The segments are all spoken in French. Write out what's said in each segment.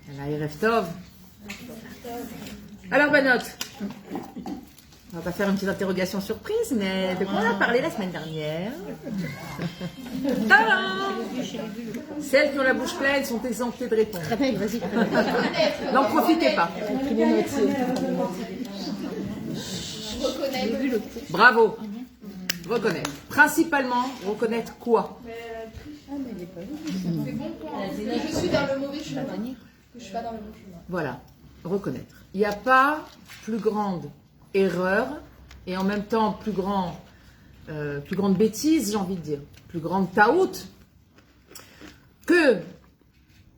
Erev Tov. Alors, Banot, on va pas faire une petite interrogation surprise, mais de quoi on a parlé la semaine dernière? Tadam! Celles qui ont la bouche pleine sont exemptées de répondre. Vas-y. N'en profitez pas. Bravo. Reconnaître. Principalement, reconnaître quoi? C'est bon point. Je suis dans le mauvais chemin. Que je suis pas dans le bon chemin. Voilà. Reconnaître. Il n'y a pas plus grande erreur et en même temps plus grande bêtise, j'ai envie de dire, plus grande taout, que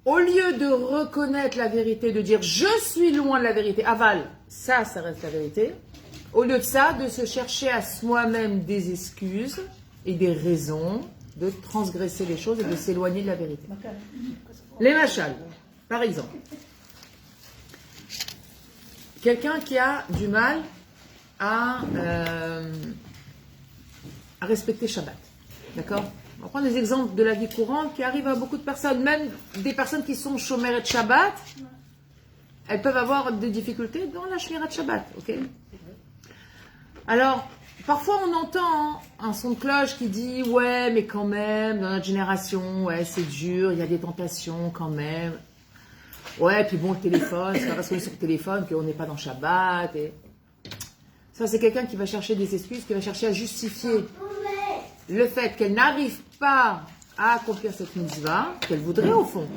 au lieu de reconnaître la vérité, de dire je suis loin de la vérité, aval, ça reste la vérité, au lieu de ça, de se chercher à soi-même des excuses et des raisons de transgresser les choses et de s'éloigner de la vérité. Les machals, par exemple. Quelqu'un qui a du mal à respecter Shabbat. D'accord? On va prendre des exemples de la vie courante qui arrivent à beaucoup de personnes, même des personnes qui sont chômères de Shabbat, elles peuvent avoir des difficultés dans la shmira de Shabbat. Ok? Alors, parfois on entend un son de cloche qui dit « Ouais, mais quand même, dans notre génération, ouais, c'est dur, il y a des tentations quand même. » Ouais, puis bon, le téléphone, c'est pas parce qu'on est sur le téléphone qu'on n'est pas dans Shabbat. Et... Ça, c'est quelqu'un qui va chercher des excuses, qui va chercher à justifier le fait qu'elle n'arrive pas à accomplir cette mitzvah, qu'elle voudrait au fond.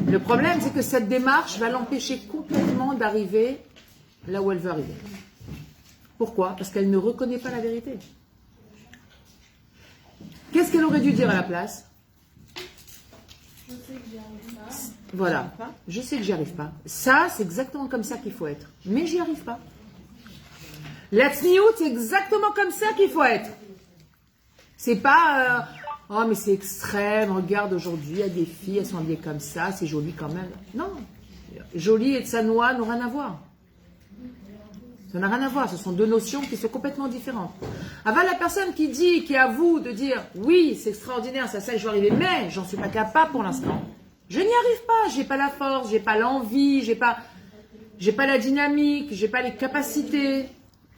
Le problème, c'est que cette démarche va l'empêcher complètement d'arriver là où elle veut arriver. Pourquoi? Parce qu'elle ne reconnaît pas la vérité. Qu'est-ce qu'elle aurait dû dire à la place? Voilà, je sais que j'y arrive pas. Ça, c'est exactement comme ça qu'il faut être. Mais j'y arrive pas. La tzniout, c'est exactement comme ça qu'il faut être. C'est pas, oh mais c'est extrême, regarde aujourd'hui, il y a des filles, elles sont habillées comme ça, c'est joli quand même. Non, joli et tsanoua n'ont rien à voir. Ça n'a rien à voir, ce sont deux notions qui sont complètement différentes. Avant la personne qui dit, qui avoue de dire, oui, c'est extraordinaire, ça, je vais arriver, mais j'en suis pas capable pour l'instant. Je n'y arrive pas, j'ai pas la force, j'ai pas l'envie, j'ai pas la dynamique, j'ai pas les capacités.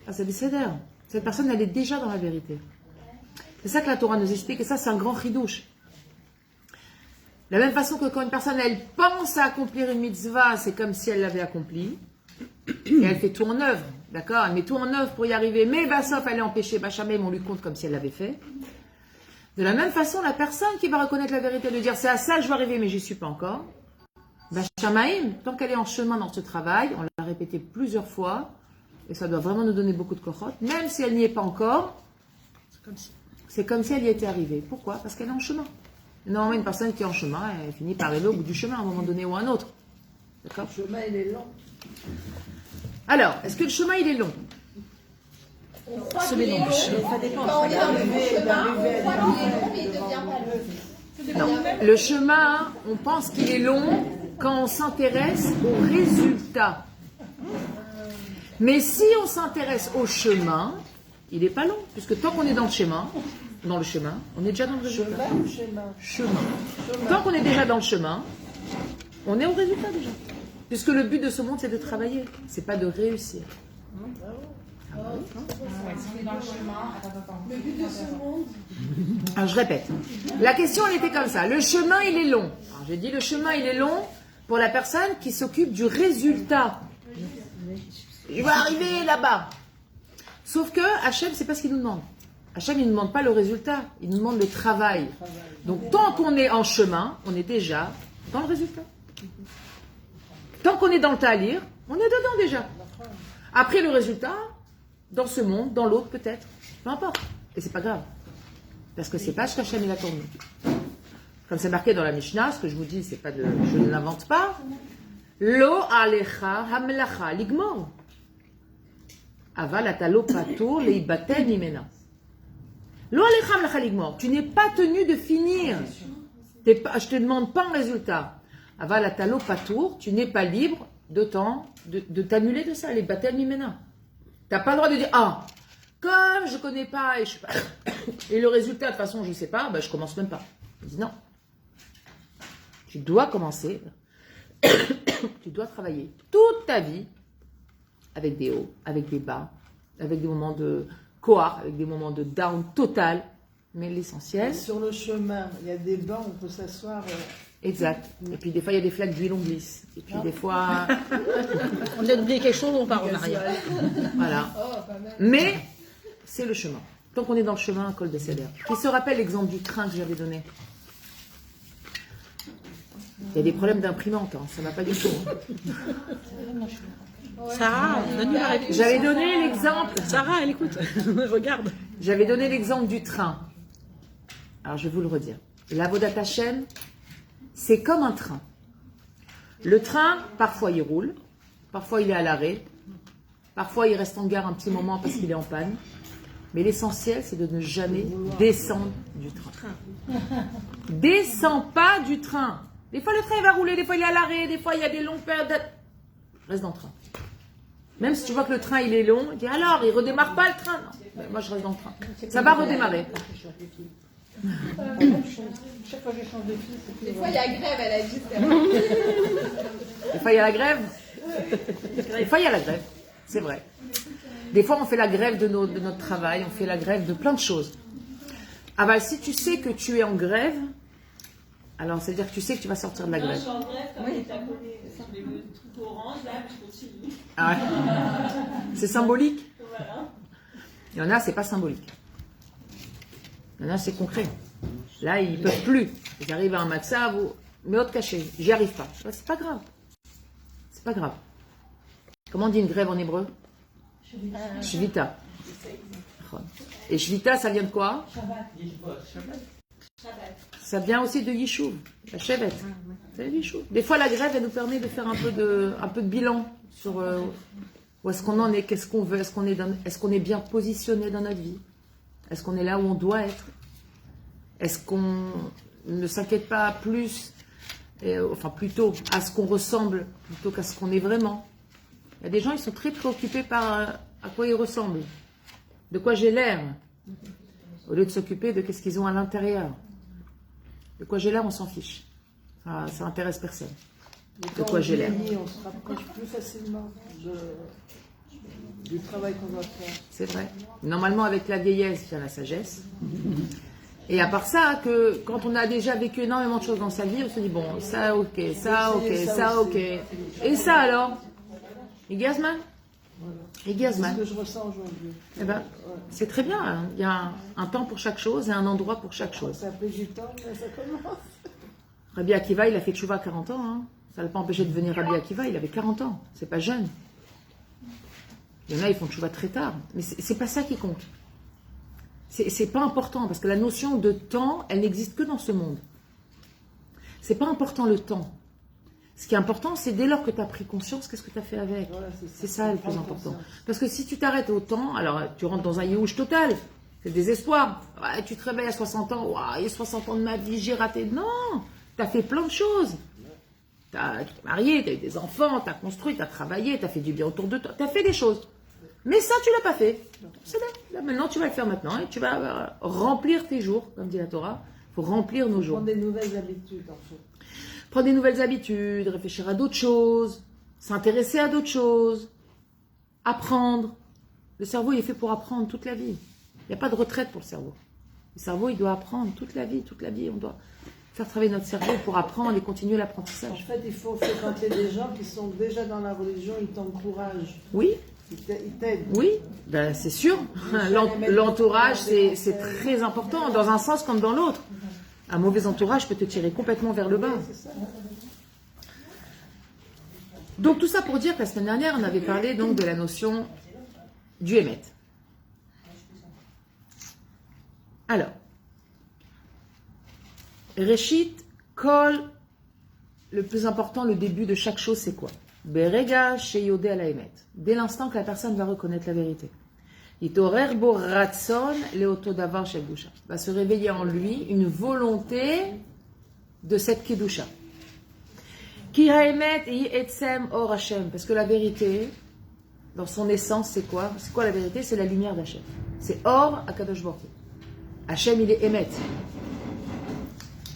Ah, c'est des cédères. Cette personne, elle est déjà dans la vérité. C'est ça que la Torah nous explique, et ça, c'est un grand chidouche. De la même façon que quand une personne, elle pense à accomplir une mitzvah, c'est comme si elle l'avait accomplie, et elle fait tout en œuvre, d'accord? Elle met tout en œuvre pour y arriver, mais sauf elle est empêchée, Bachamem, on lui compte comme si elle l'avait fait. De la même façon, la personne qui va reconnaître la vérité, de dire c'est à ça que je vais arriver, mais j'y suis pas encore, Bachamaïm, tant qu'elle est en chemin dans ce travail, on l'a répété plusieurs fois, et ça doit vraiment nous donner beaucoup de corottes, même si elle n'y est pas encore, c'est comme si elle y était arrivée. Pourquoi? Parce qu'elle est en chemin. Normalement, une personne qui est en chemin, elle finit par arriver au bout du chemin, à un moment donné ou à un autre. D'accord? Le chemin, il est long. Alors, est-ce que le chemin, il est long? On croit qu'il est long. Ça dépend. Quand on est dans le bon chemin, on croit qu'il est long, mais il ne devient pas long. Non. Le chemin, on pense qu'il est long quand on s'intéresse au résultat. Mais si on s'intéresse au chemin, il n'est pas long, puisque tant qu'on est dans le chemin, on est déjà dans le résultat. Chemin. Tant qu'on est déjà dans le chemin, on est au résultat déjà. Puisque le but de ce monde, c'est de travailler, c'est pas de réussir. Le but de ce monde. Alors je répète, la question elle était comme ça, le chemin il est long. Alors j'ai dit le chemin il est long pour la personne qui s'occupe du résultat. Je vais arriver là-bas. Sauf que Hachem, c'est pas ce qu'il nous demande. Hachem, il ne nous demande pas le résultat, il nous demande le travail. Donc tant qu'on est en chemin, on est déjà dans le résultat. Tant qu'on est dans le talir, on est dedans déjà. Après le résultat, dans ce monde, dans l'autre peut-être, peu importe. Et c'est pas grave. Parce que c'est pas ce qu'Hachem il a pour nous. Comme c'est marqué dans la Mishnah, ce que je vous dis, c'est pas de, je ne l'invente pas. Lo alecha hamelacha ligmor. Aval atalo patour leibatel mimena. Lo alecha hamelacha ligmor. Tu n'es pas tenu de finir. Je te demande pas un résultat. Aval atalo patour. Tu n'es pas libre de t'annuler de ça. Leibatel mimena. Tu n'as pas le droit de dire ah. Comme je ne connais pas et le résultat, de toute façon, je ne sais pas, je ne commence même pas. Je dis non. Tu dois commencer. Tu dois travailler toute ta vie avec des hauts, avec des bas, avec des moments de koar, avec des moments de down total. Mais l'essentiel... Sur le chemin, il y a des bancs, on peut s'asseoir. Exact. Et puis des fois, il y a des flaques d'huile, on glisse. Et puis des fois... On vient d'oublier quelque chose, on part en arrière. Voilà. Mais c'est le chemin. Tant qu'on est dans le chemin, un col de cédère. Qui se rappelle l'exemple du train que j'avais donné? Il y a des problèmes d'imprimante, hein. Ça ne va pas du tout. Hein. Sarah, donne-nous la réponse. J'avais donné l'exemple. Sarah, elle écoute. Regarde. J'avais donné l'exemple du train. Alors je vais vous le redire. L'Avodat Hashem, c'est comme un train. Le train, parfois il roule, parfois il est à l'arrêt, parfois il reste en gare un petit moment parce qu'il est en panne. Mais l'essentiel, c'est de ne jamais descendre du train. Descends pas du train. Des fois le train il va rouler, des fois il est à l'arrêt, des fois il y a des longues périodes. Reste dans le train. Même si tu vois que le train il est long, dis alors, il redémarre pas le train. Non, mais moi je reste dans le train. Ça va redémarrer. Chaque fois que je change de fille, c'est Des fois, il y a grève, elle a dit. Des fois il y a la grève. Des fois il y a la grève, c'est vrai. Des fois on fait la grève de notre travail, on fait la grève de plein de choses. Ah bah si tu sais que tu es en grève, alors c'est-à-dire que tu sais que tu vas sortir de la grève. Je suis en grève, quand tu es abonné sur les trucs orange, là, je continue. Ah ouais. C'est symbolique. Voilà. Il y en a, c'est pas symbolique. Il y en a, c'est concret. Là, ils peuvent plus. Ils arrivent à un matza, mais autre caché. J'y arrive pas. Ouais, c'est pas grave. C'est pas grave. Comment on dit une grève en hébreu? Shvita. Et Shvita, ça vient de quoi? Ça vient aussi de Yishuv, la Shevet. C'est le Yishuv. Des fois, la grève, elle nous permet de faire un peu de bilan sur où est-ce qu'on en est, qu'est-ce qu'on veut, est-ce qu'on est bien positionné dans notre vie, est-ce qu'on est là où on doit être, est-ce qu'on ne s'inquiète pas plus, plutôt à ce qu'on ressemble plutôt qu'à ce qu'on est vraiment. Il y a des gens, ils sont très préoccupés par à quoi ils ressemblent, de quoi j'ai l'air, au lieu de s'occuper de qu'est-ce qu'ils ont à l'intérieur. De quoi j'ai l'air, on s'en fiche. Ça intéresse personne. De quoi j'ai l'air. On se rapproche plus facilement du travail qu'on doit faire. C'est vrai. Normalement, avec la vieillesse vient la sagesse. Et à part ça, que quand on a déjà vécu énormément de choses dans sa vie, on se dit, bon, ça ok, ça ok, ça ok. Et ça alors? Et Gazman? Et C'est Gazman? ce que je ressens aujourd'hui. Eh ben, c'est très bien. Hein. Il y a un temps pour chaque chose et un endroit pour chaque chose. Ça fait du temps, mais ça commence. Rabbi Akiva, il a fait tchouva à 40 ans. Hein. Ça ne l'a pas empêché de devenir Rabbi Akiva, il avait 40 ans. C'est pas jeune. Il y en a, ils font tchouva très tard. Mais c'est pas ça qui compte. C'est pas important, parce que la notion de temps, elle n'existe que dans ce monde. C'est pas important le temps. Ce qui est important, c'est dès lors que tu as pris conscience, qu'est-ce que tu as fait avec. Voilà, c'est ça le plus important. Parce que si tu t'arrêtes au temps, alors tu rentres dans un youch total. C'est le désespoir. Ouais, tu te réveilles à 60 ans, ouais, il y a 60 ans de ma vie, j'ai raté. Non, tu as fait plein de choses. Tu t'es marié, tu as eu des enfants, tu as construit, tu as travaillé, tu as fait du bien autour de toi, tu as fait des choses. Mais ça, tu l'as pas fait. C'est là, maintenant, tu vas le faire maintenant et tu vas remplir tes jours, comme dit la Torah. Il faut remplir nos jours. Prendre des nouvelles habitudes, en fait. Prendre des nouvelles habitudes, réfléchir à d'autres choses, s'intéresser à d'autres choses, apprendre. Le cerveau, il est fait pour apprendre toute la vie. Il n'y a pas de retraite pour le cerveau. Le cerveau, il doit apprendre toute la vie. On doit faire travailler notre cerveau pour apprendre et continuer En l'apprentissage. fait, il faut fréquenter des gens qui sont déjà dans la religion, ils t'encouragent, Oui, ils t'aident. oui, ben, c'est sûr. L'entourage, c'est très important, dans un sens comme dans l'autre. Un mauvais entourage peut te tirer complètement vers le bas. C'est ça. Donc tout ça pour dire que la semaine dernière, on avait parlé donc de la notion du Hémet. Alors, Réchit, Kol, le plus important, le début de chaque chose, c'est quoi? Berega sheyode ala Hémet. Dès l'instant que la personne va reconnaître la vérité. Itorer bo ratson leoto davar shel kedusha. Va se réveiller en lui une volonté de cette kedusha. Ki haemet hi etzem or Hashem. Parce que la vérité, dans son essence, c'est quoi? C'est quoi la vérité? C'est la lumière d'Hashem. C'est or Akadosh Baruch Hu. Hachem, il est Emet.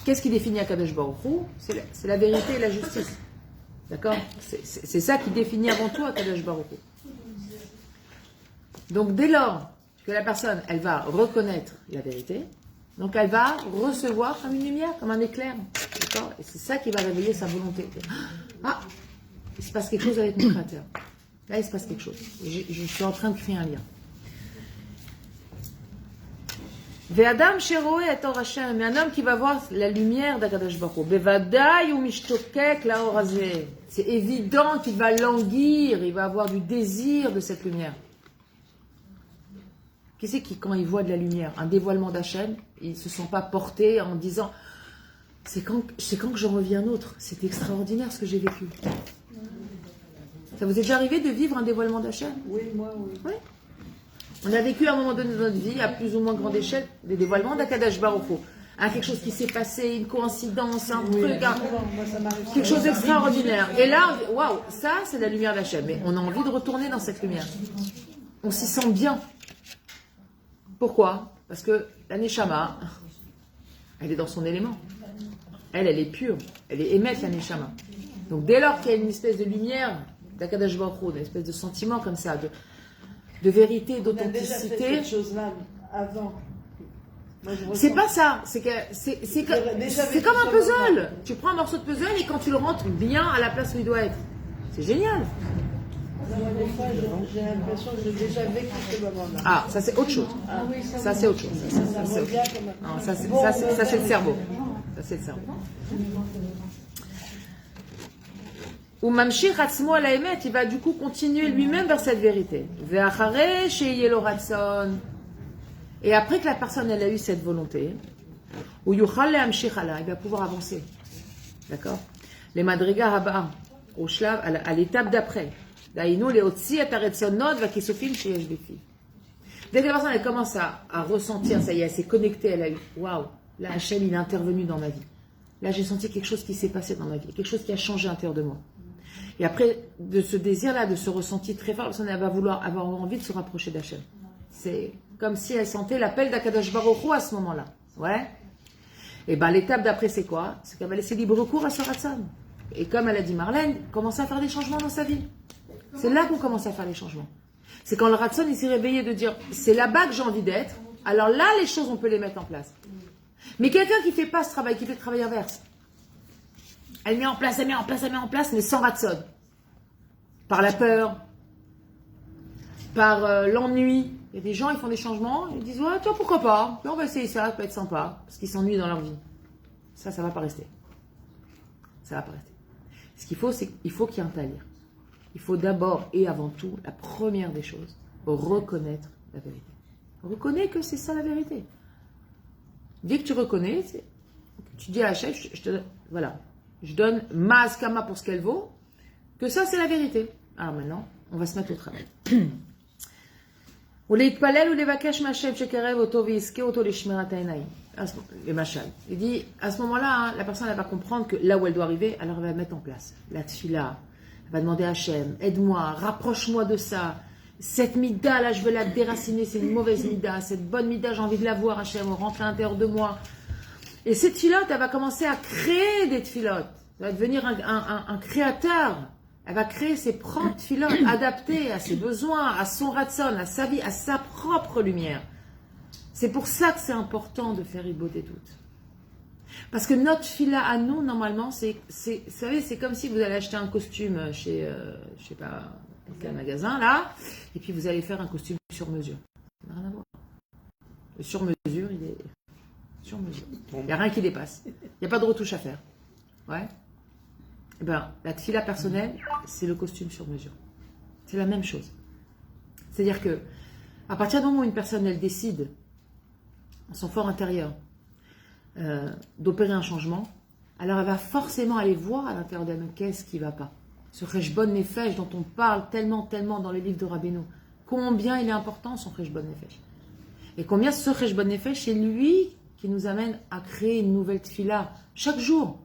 Qu'est-ce qui définit Akadosh Baruch Hu? C'est la vérité et la justice. D'accord? C'est ça qui définit avant tout Akadosh Baruch Hu. Donc dès lors que la personne, elle va reconnaître la vérité, donc elle va recevoir comme une lumière, comme un éclair. D'accord? Et c'est ça qui va réveiller sa volonté. Ah, il se passe quelque chose avec mon créateur. Là, il se passe quelque chose. Je suis en train de créer un lien. Ve'adam sheroe et or Hashem, mais un homme qui va voir la lumière d'Akadosh Baruch Hu. Bevadai ou mishtokek laor hazeh. C'est évident qu'il va languir, il va avoir du désir de cette lumière. Qui c'est qui, quand il voit de la lumière, un dévoilement d'Hachem, il ne se sent pas porté en disant c'est quand que j'en reviens un autre. C'est extraordinaire ce que j'ai vécu. Ça vous est déjà arrivé de vivre un dévoilement d'Hachem? Oui, moi, oui. Oui. On a vécu à un moment donné de notre vie, à plus ou moins grande échelle, des dévoilements d'Akadosh Baruch Hu. Quelque chose qui s'est passé, une coïncidence, un truc, quelque chose d'extraordinaire. Et là, waouh, ça c'est la lumière d'Hachem. Mais on a envie de retourner dans cette lumière. On s'y sent bien. Pourquoi? Parce que la Neshama, elle est dans son élément. Elle est pure. Elle est émette, la Neshama. Donc dès lors qu'il y a une espèce de lumière d'Akadosh Baruch Hu, une espèce de sentiment comme ça, de vérité, d'authenticité. Cette chose-là avant. C'est pas ça. C'est comme un puzzle. Tu prends un morceau de puzzle et quand tu le rentres bien à la place où il doit être. C'est génial. Des fois, j'ai l'impression que j'ai déjà vécu ce moment-là. Ah, ça c'est autre chose. Ça c'est autre chose. Ça c'est le cerveau. Ça c'est le cerveau. Ou Mamshir Hatzmo à la émet, il va du coup continuer lui-même vers cette vérité. Ve'achare sheyelo ratson. Et après que la personne elle a eu cette volonté, ou yuchal le'amshich ala, il va pouvoir avancer. D'accord? Les madriga haba, au shlav, à l'étape d'après. Daïnou leotzi et aretzonot va kisofim sheyesh befi. Dès que la personne elle commence à ressentir, ça y est, elle s'est connectée, elle a eu, waouh, là Hachem il est intervenu dans ma vie. Là j'ai senti quelque chose qui s'est passé dans ma vie, quelque chose qui a changé à l'intérieur de moi. Et après, de ce désir-là, de ce ressenti très fort, la personne elle va vouloir avoir envie de se rapprocher d'Hachem. C'est comme si elle sentait l'appel d'Akadosh Baruch Hu à ce moment-là. Ouais. Et bien l'étape d'après c'est quoi? C'est qu'elle va laisser libre cours à ce Ratzon. Et comme elle a dit Marlène, commencer à faire des changements dans sa vie. C'est là qu'on commence à faire les changements. C'est quand le Ratzon il s'est réveillé de dire c'est là-bas que j'ai envie d'être. Alors là les choses on peut les mettre en place. Mais quelqu'un qui fait pas ce travail, qui fait le travail inverse. Elle met en place, mais sans Ratzon. Par la peur, par l'ennui. Il y a des gens, ils font des changements, ils disent ouais, toi pourquoi pas? Puis on va essayer ça peut être sympa, parce qu'ils s'ennuient dans leur vie. Ça va pas rester. Ça va pas rester. Ce qu'il faut, c'est qu'il faut qu'il y ait un talir. Il faut d'abord et avant tout, la première des choses, reconnaître la vérité. Reconnais que c'est ça la vérité. Dès que tu reconnais, tu dis à la chef, voilà, je donne ma askama pour ce qu'elle vaut, que ça c'est la vérité. Alors maintenant, on va se mettre au travail. Il dit, à ce moment-là, la personne elle va comprendre que là où elle doit arriver, alors elle va mettre en place la tfila. Elle va demander à Hachem, aide-moi, rapproche-moi de ça. Cette mida là, je veux la déraciner, c'est une mauvaise mida. Cette bonne mida, j'ai envie de la voir, Hachem, rentre à l'intérieur de moi. Et cette tfilote, elle va commencer à créer des tfilotes. Elle va devenir un créateur. Elle va créer ses propres tfilotes, adaptées à ses besoins, à son ratson, à sa vie, à sa propre lumière. C'est pour ça que c'est important de faire Ibot et toutes. Parce que notre fila à nous, normalement, vous savez, c'est comme si vous allez acheter un costume chez, je sais pas, quel magasin, là, et puis vous allez faire un costume sur mesure. Ça n'a rien à voir. Le sur mesure, il est sur mesure. Il n'y a rien qui dépasse. Il n'y a pas de retouche à faire. Ouais. Eh ben, la tfila personnelle, c'est le costume sur mesure. C'est la même chose. C'est-à-dire que, à partir du moment où une personne, elle décide, en son fort intérieur, d'opérer un changement, alors elle va forcément aller voir à l'intérieur d'elle-même qu'est-ce qui ne va pas. Ce Cheshbon Nefesh dont on parle tellement dans les livres de Rabbeinu. Combien il est important son Cheshbon Nefesh. Et combien ce Cheshbon Nefesh, c'est lui qui nous amène à créer une nouvelle tfila. Chaque jour.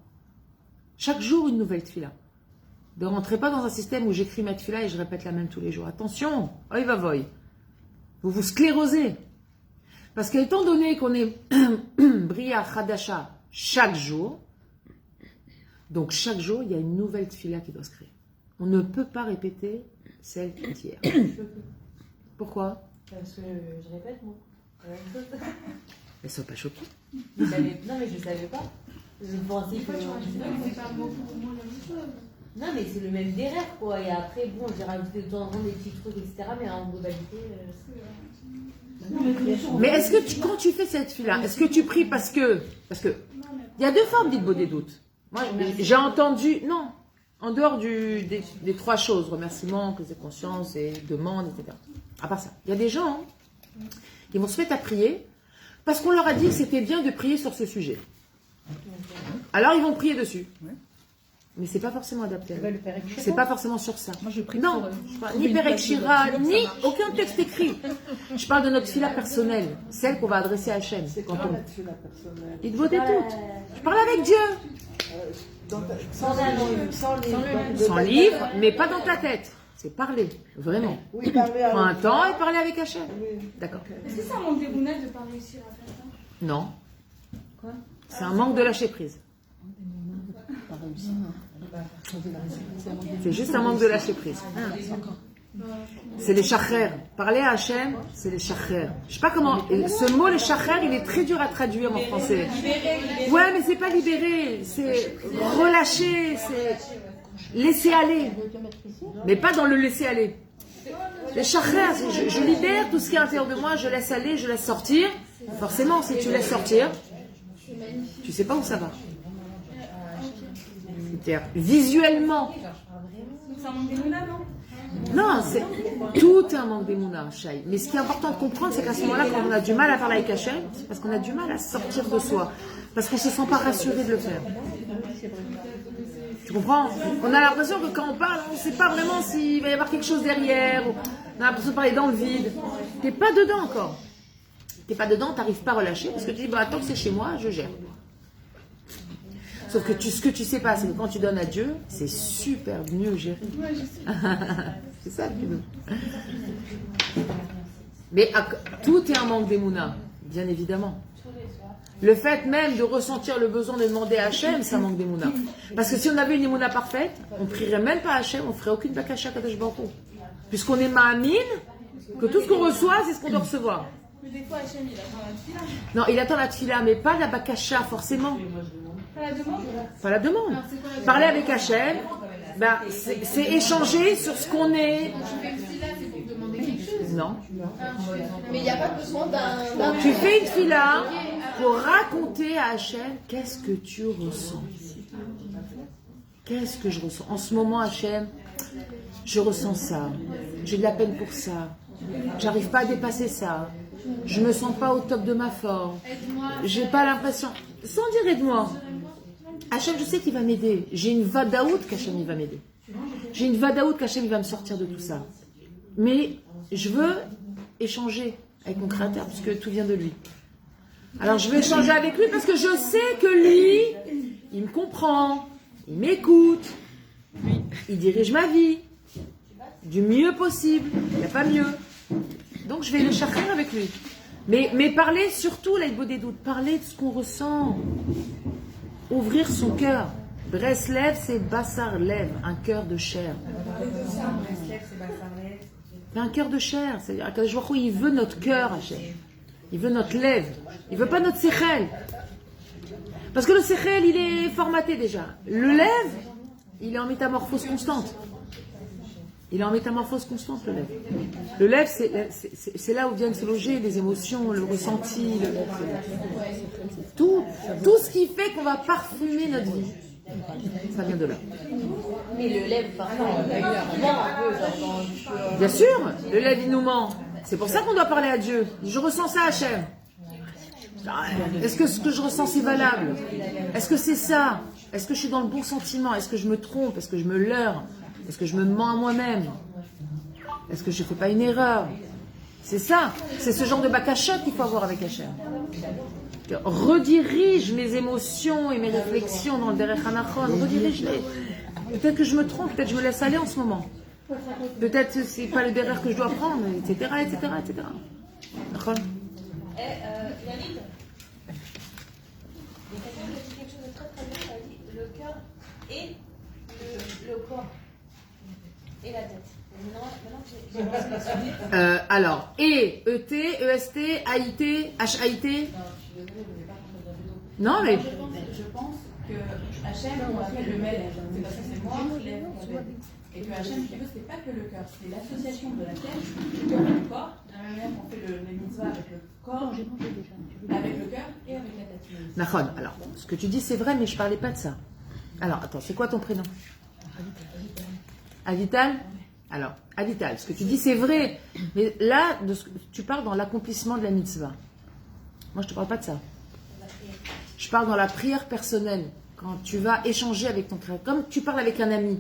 Chaque jour, une nouvelle tfila. Ne rentrez pas dans un système où j'écris ma tfila et je répète la même tous les jours. Attention, oi va voy. Vous vous sclérosez. Parce qu'étant donné qu'on est Bria Khadasha chaque jour, Donc chaque jour, il y a une nouvelle tefila qui doit se créer. On ne peut pas répéter celle d'hier. Pourquoi? Parce que je répète, moi. Mais sois pas choquée. Non, mais je savais pas. Je pensais que. C'est pas beaucoup pour moi la même chose. Non, mais c'est le même derrière, quoi. Et après, bon, j'ai rajouté de temps en temps des petits trucs, etc. Mais en globalité. Mais est-ce que quand tu fais cette fila, est-ce que tu pries parce que il y a deux formes d'Itbo des doutes. Moi, j'ai entendu, non, en dehors des trois choses, remerciements, prise de conscience et demande, etc. À part ça, il y a des gens qui vont se mettre à prier parce qu'on leur a dit que c'était bien de prier sur ce sujet. Alors ils vont prier dessus. Mais c'est pas forcément adapté. C'est pas forcément sur ça. Moi, je prie Non, ni Perek Shira, ni aucun texte écrit. Je parle de notre fila personnelle, celle qu'on va adresser à Hachem. C'est Quand quoi on... la tefila personnelle? Il te votait toutes. Je parle avec Dieu. Sans livre, mais pas dans ta tête. C'est parler, vraiment. Oui, parler Prends un avec temps et parler avec Hachem. Oui. D'accord. Est-ce que c'est un manque d'émouna de ne pas réussir à faire ça? Non. C'est un manque de lâcher prise. C'est juste un manque de lâcher prise. C'est les chachrer. Parler à Hachem, c'est les chachrer. Je sais pas comment. Ce mot, les chachrer, il est très dur à traduire en français. Ouais, mais c'est pas libérer. C'est relâcher. C'est laisser aller. Mais pas dans le laisser aller. Les chachrer, je libère tout ce qui est à l'intérieur de moi, je laisse aller, je laisse sortir. Forcément, si tu laisses sortir, tu sais pas où ça va. C'est-à-dire, visuellement. C'est un manque d'émouna, non? Non, tout est un manque d'émouna, Shai. Mais ce qui est important de comprendre, c'est qu'à ce moment-là, quand on a du mal à parler avec Hachem, c'est parce qu'on a du mal à sortir de soi. Parce qu'on ne se sent pas rassuré de le faire. Tu comprends? On a l'impression que quand on parle, on ne sait pas vraiment s'il va y avoir quelque chose derrière. On a l'impression de parler dans le vide. T'es pas dedans encore. T'es pas dedans, t'arrives pas à relâcher. Parce que tu dis, bah, tant que c'est chez moi, je gère. Sauf que ce que tu sais pas, c'est que quand tu donnes à Dieu, c'est super mieux géré. Ouais, je sais. C'est ça, tu veux. Mais tout est un manque d'émouna, bien évidemment. Le fait même de ressentir le besoin de demander à Hachem, ça manque d'émouna. Parce que si on avait une émouna parfaite, on ne prierait même pas à Hachem, on ne ferait aucune bakasha Kadosh Baruch Hu. Puisqu'on est ma'amine, que tout ce qu'on reçoit, c'est ce qu'on doit recevoir. Mais des fois, Hachem, il attend la tefila. Non, il attend la tefila, mais pas la bakasha forcément. Pas la demande? Pas la demande. Alors, c'est quoi la Parler avec Hachem, ben, c'est échanger sur ce qu'on est. Quand tu fais une tefila, c'est pour demander quelque chose. Non. Mais il n'y a pas besoin d'un... Tu fais une fila pour raconter à Hachem qu'est-ce que tu ressens. Qu'est-ce que je ressens? En ce moment, Hachem, je ressens ça. J'ai de la peine pour ça. J'arrive pas à dépasser ça. Je me sens pas au top de ma forme. J'ai pas l'impression. Sans dire aide-moi. Hachem, je sais qu'il va m'aider. J'ai une vadaout qu'Hachem il va m'aider. J'ai une vadaout qu'Hachem il va me sortir de tout ça. Mais je veux échanger avec mon créateur puisque tout vient de lui. Alors je veux échanger avec lui parce que je sais que lui, il me comprend, il m'écoute, il dirige ma vie du mieux possible. Il n'y a pas mieux. Donc je vais le chercher avec lui. Mais parler surtout, là, il faut des doutes, parler de ce qu'on ressent. Ouvrir son cœur. Breslev, c'est Bassar Lev, un cœur de chair. C'est un cœur de chair. C'est-à-dire que il veut notre cœur, Hachem. Il veut notre lèvre. Il veut pas notre sechel. Parce que le sechel, il est formaté déjà. Le lèvre, il est en métamorphose constante. Il est en métamorphose constante, le lèvre. Le lèvre, c'est là où viennent se loger les émotions, le ressenti, tout ce qui fait qu'on va parfumer notre vie. Ça vient de là. Mais le lèvre, parfois, Bien sûr, le lèvre, il nous ment. C'est pour ça qu'on doit parler à Dieu. Je ressens ça, Hachem. Est-ce que ce que je ressens, c'est valable? Est-ce que c'est ça? Est-ce que je suis dans le bon sentiment? Est-ce que je me trompe? Est-ce que je me leurre? Est-ce que je me mens à moi-même? Est-ce que je ne fais pas une erreur? C'est ça. C'est ce genre de bakashot qu'il faut avoir avec Hachem. Redirige mes émotions et mes réflexions dans le Derech Hanachon. Redirige-les. Peut-être que je me trompe, peut-être que je me laisse aller en ce moment. Peut-être que ce n'est pas le derrière que je dois prendre, etc. etc., etc. D'accord. Yannick, il y a quelqu'un qui a dit quelque chose de très très bien, ça a dit le cœur et le corps et la tête. Maintenant que j'ai mentionné. Alors, E-T, E-S-T, A-I-T, H-A-I-T. Non, je suis désolée, je ne vais pas prendre de vélo. Non, mais... Je pense que Hachem, on l'appelle le Melech. C'est parce que c'est moi qui l'ai fait. Et que Hachem, ce qu'il veut, c'est pas que le cœur, c'est l'association de la tête, du cœur et du corps. De la même manière qu'on fait les mitzvahs avec le corps, avec le cœur et avec la tête. Nahon, alors, ce que tu dis, c'est vrai, mais je parlais pas de ça. Alors, attends, c'est quoi ton prénom? Avital? Alors, Avital, ce que tu dis, c'est vrai. Mais là, tu parles dans l'accomplissement de la mitzvah. Moi, je te parle pas de ça. Je parle dans la prière personnelle. Quand tu vas échanger avec ton créateur. Comme tu parles avec un ami.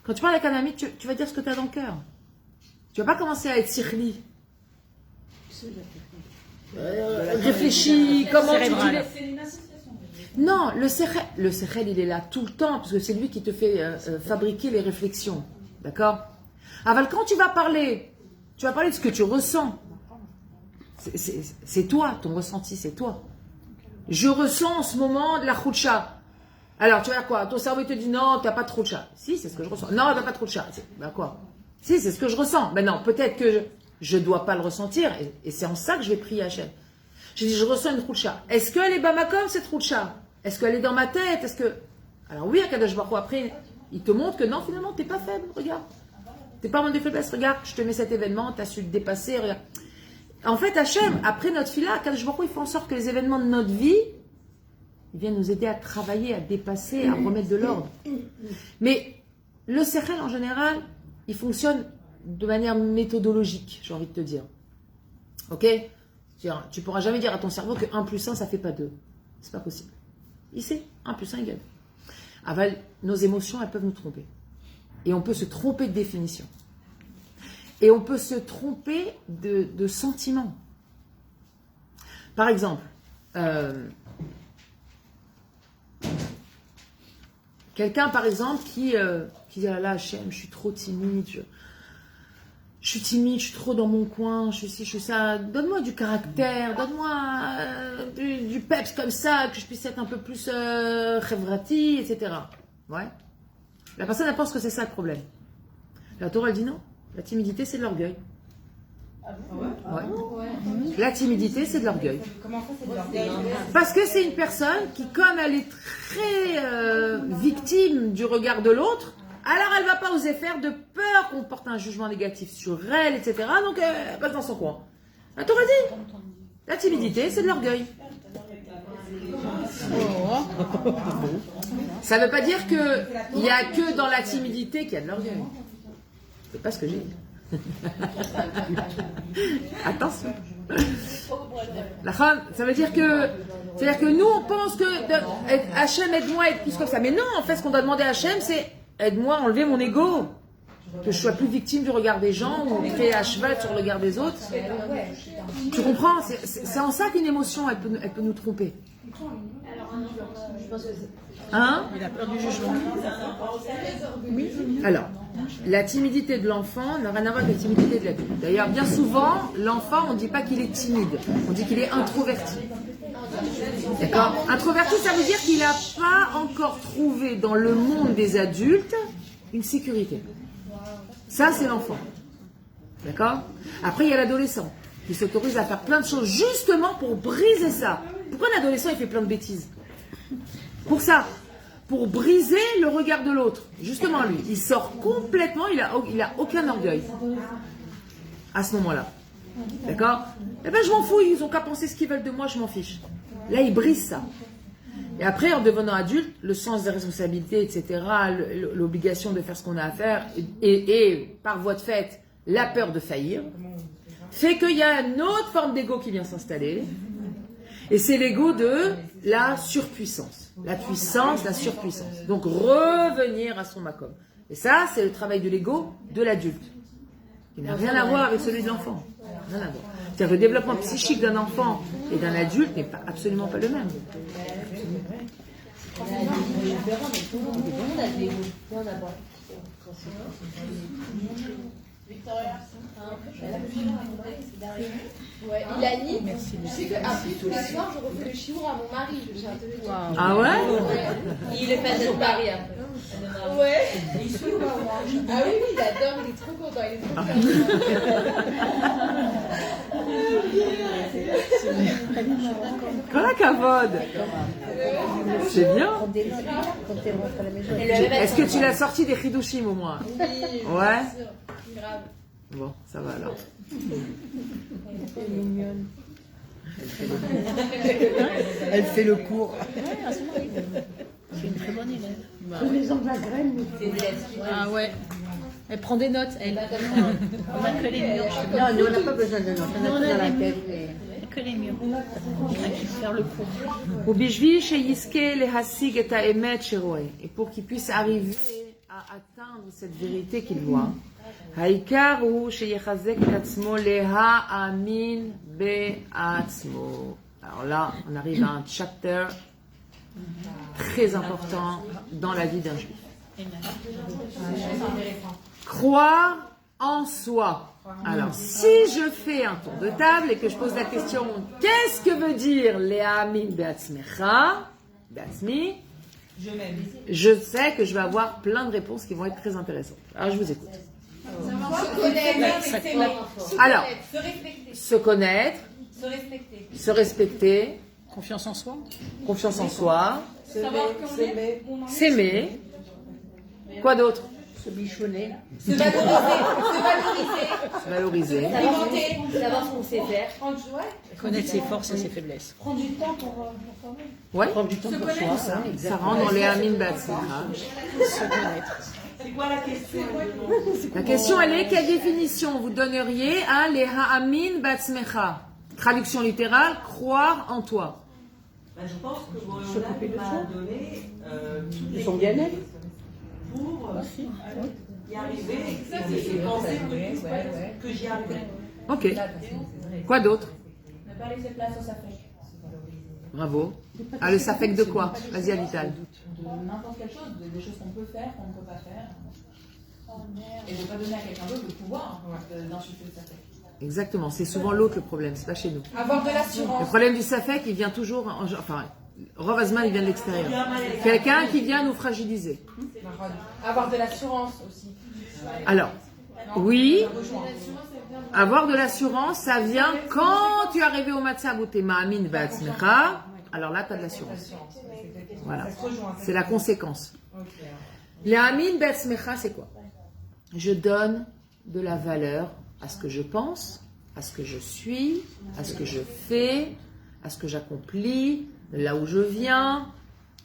Quand tu parles avec un ami, tu vas dire ce que tu as dans le cœur. Tu vas pas commencer à être sirli. Réfléchis, comment tu dis. C'est une association. Non, le sechel, il est là tout le temps, parce que c'est lui qui te fait fabriquer les réflexions. D'accord? Aval, quand tu vas parler de ce que tu ressens. C'est toi, ton ressenti, c'est toi. Je ressens en ce moment de la choucha. Alors, tu vas dire quoi? Ton cerveau te dit non, t'as pas de choucha. Si, c'est ce que je ressens. Non, t'as pas de choucha. Ben quoi? Si, c'est ce que je ressens. Ben non, peut-être que je dois pas le ressentir, et c'est en ça que je vais prier Hachem. Je dis, je ressens une choucha. Est-ce qu'elle est bamakom, cette choucha? Est-ce qu'elle est dans ma tête? Alors oui, Akadosh Baruch Hu, après, il te montre que non, finalement, t'es pas faible, regarde. T'es pas en mode de faiblesse, regarde, je te mets cet événement, t'as su le dépasser, regarde. En fait, Hachem, après notre fila, Akadosh Baruch Hu, il fait en sorte que les événements de notre vie, ils viennent nous aider à travailler, à dépasser, à remettre de l'ordre. Mais le sechel, en général, il fonctionne de manière méthodologique, j'ai envie de te dire. Ok? Tu pourras jamais dire à ton cerveau que 1 plus 1, ça fait pas 2. C'est pas possible. Il sait, 1 plus 1 égale. Aval, nos émotions, elles peuvent nous tromper. Et on peut se tromper de définition. Et on peut se tromper de sentiment. Par exemple, quelqu'un, par exemple, qui dit ah là, Hachem, je suis trop timide, je suis timide, je suis trop dans mon coin, je suis ça. Donne-moi du caractère, donne-moi du peps comme ça, que je puisse être un peu plus chevrati, etc. Ouais. La personne, elle pense que c'est ça le problème. La Torah, elle dit non. La timidité, c'est de l'orgueil. Ah ouais? Ouais. La timidité, c'est de l'orgueil. Comment ça, c'est de l'orgueil? Parce que c'est une personne qui, comme elle est très victime du regard de l'autre, alors elle va pas oser faire de peur qu'on porte un jugement négatif sur elle, etc. Donc elle passe dans son coin. La Torah dit, la timidité, c'est de l'orgueil. Ça ne veut pas dire qu'il n'y a que dans la timidité qu'il y a de l'orgueil. C'est pas ce que j'ai dit. Attention. Ça veut dire que nous on pense que Hachem aide-moi à être plus comme ça. Mais non, en fait ce qu'on doit demander à Hachem c'est aide-moi à enlever mon ego. Que je sois plus victime du regard des gens ou créer à cheval sur le regard des autres. Tu comprends? C'est en ça qu'une émotion elle peut nous tromper. Hein? Il a peur du jugement. Alors, la timidité de l'enfant n'a rien à voir avec la timidité de l'adulte. D'ailleurs, bien souvent, l'enfant, on ne dit pas qu'il est timide, on dit qu'il est introverti. D'accord? Introverti, ça veut dire qu'il n'a pas encore trouvé dans le monde des adultes une sécurité. Ça, c'est l'enfant. D'accord? Après, il y a l'adolescent qui s'autorise à faire plein de choses justement pour briser ça. Pourquoi l'adolescent, il fait plein de bêtises? Pour ça. Pour briser le regard de l'autre. Justement, lui, il sort complètement, il a aucun orgueil. À ce moment-là. D'accord? Eh ben, je m'en fous, ils ont qu'à penser ce qu'ils veulent de moi, je m'en fiche. Là, il brise ça. Et après, en devenant adulte, le sens des responsabilités, etc., l'obligation de faire ce qu'on a à faire, et par voie de fait, la peur de faillir, fait qu'il y a une autre forme d'ego qui vient s'installer. Et c'est l'ego de la surpuissance. La puissance, la surpuissance. Donc revenir à son makom. Et ça, c'est le travail de l'ego de l'adulte. Il n'a rien à voir avec celui de l'enfant. Rien à voir. C'est-à-dire que le développement psychique d'un enfant et d'un adulte n'est absolument pas le même. Victoria. Ouais, il a dit. Merci. Je sais qu'après, tous les soirs, je refais le chiour à mon mari. Je tiens à te le dire. Ah ouais? Il est pas de mari après. Ouais. Il suit moi. Ah oui, il adore, il est trop content. Il est trop content. Voilà, Kavod. C'est bien. Est-ce que tu l'as sorti des Hidushim au moins? Ouais. Grave. Bon, ça va alors. Elle fait le cours. C'est une très bonne élève. Tous les ans de la graine. Ah ouais. Elle prend des notes, elle. On a que les murs. Non, nous, on n'a pas besoin de notes. On a tout dans la tête. Que les murs. On a qui faire le cours. ובשביל שיזכה להשיג את האמת שרואה, et pour qu'il puisse arriver à atteindre cette vérité qu'il voit, העיקר הוא שיחזק את עצמו להאמין בעצמו. Alors là, on arrive à un chapter très important dans la vie d'un juif. Croire en soi. Alors, si je fais un tour de table et que je pose la question, qu'est-ce que veut dire Le'amin be'atzmecha, be'atzmi, je sais que je vais avoir plein de réponses qui vont être très intéressantes. Alors, je vous écoute. Alors, se connaître, se respecter, Confiance en soi. confiance en soi, Savoir qui on est, où on en est. s'aimer. Quoi d'autre? Se bichonner. Se valoriser. Se valoriser. Savoir ce qu'on sait faire. Connaître ses forces et ses faiblesses. Prendre du temps pour former. Ouais, Prendre du temps pour soi. ça rentre dans les Amin Be'atzmecha. Se connaître. C'est quoi la question? La question, elle est, quelle définition vous donneriez à les Ha'amin Be'atzmecha? Traduction littérale, croire en toi. Ben, je pense que Boréolad m'a donné toutes les Son bien-être. pour y arriver et penser que j'y arriverai. Ok. Quoi d'autre? Ne pas laisser place au safek. Bravo. Ah, le safek de quoi? Vas-y, Avital. De n'importe quelle chose, des choses qu'on peut faire, qu'on ne peut pas faire. Et de ne pas donner à quelqu'un d'autre le pouvoir d'insulter le safek. Exactement. C'est souvent l'autre le problème, c'est pas chez nous. Avoir de Le l'assurance. problème du safek, il vient toujours, enfin, Rov Azman, il vient de l'extérieur. Quelqu'un qui vient nous fragiliser. Avoir de l'assurance aussi. Alors, oui, avoir de l'assurance, ça vient quand tu es arrivé au matzav où t'es ma'amin be'atzmecha, alors là, tu as de l'assurance. Voilà, c'est la conséquence. L'a'amin be'atzmecha, c'est quoi? Je donne de la valeur à ce que je pense, à ce que je suis, à ce que je fais, à ce que j'accomplis, là où je viens,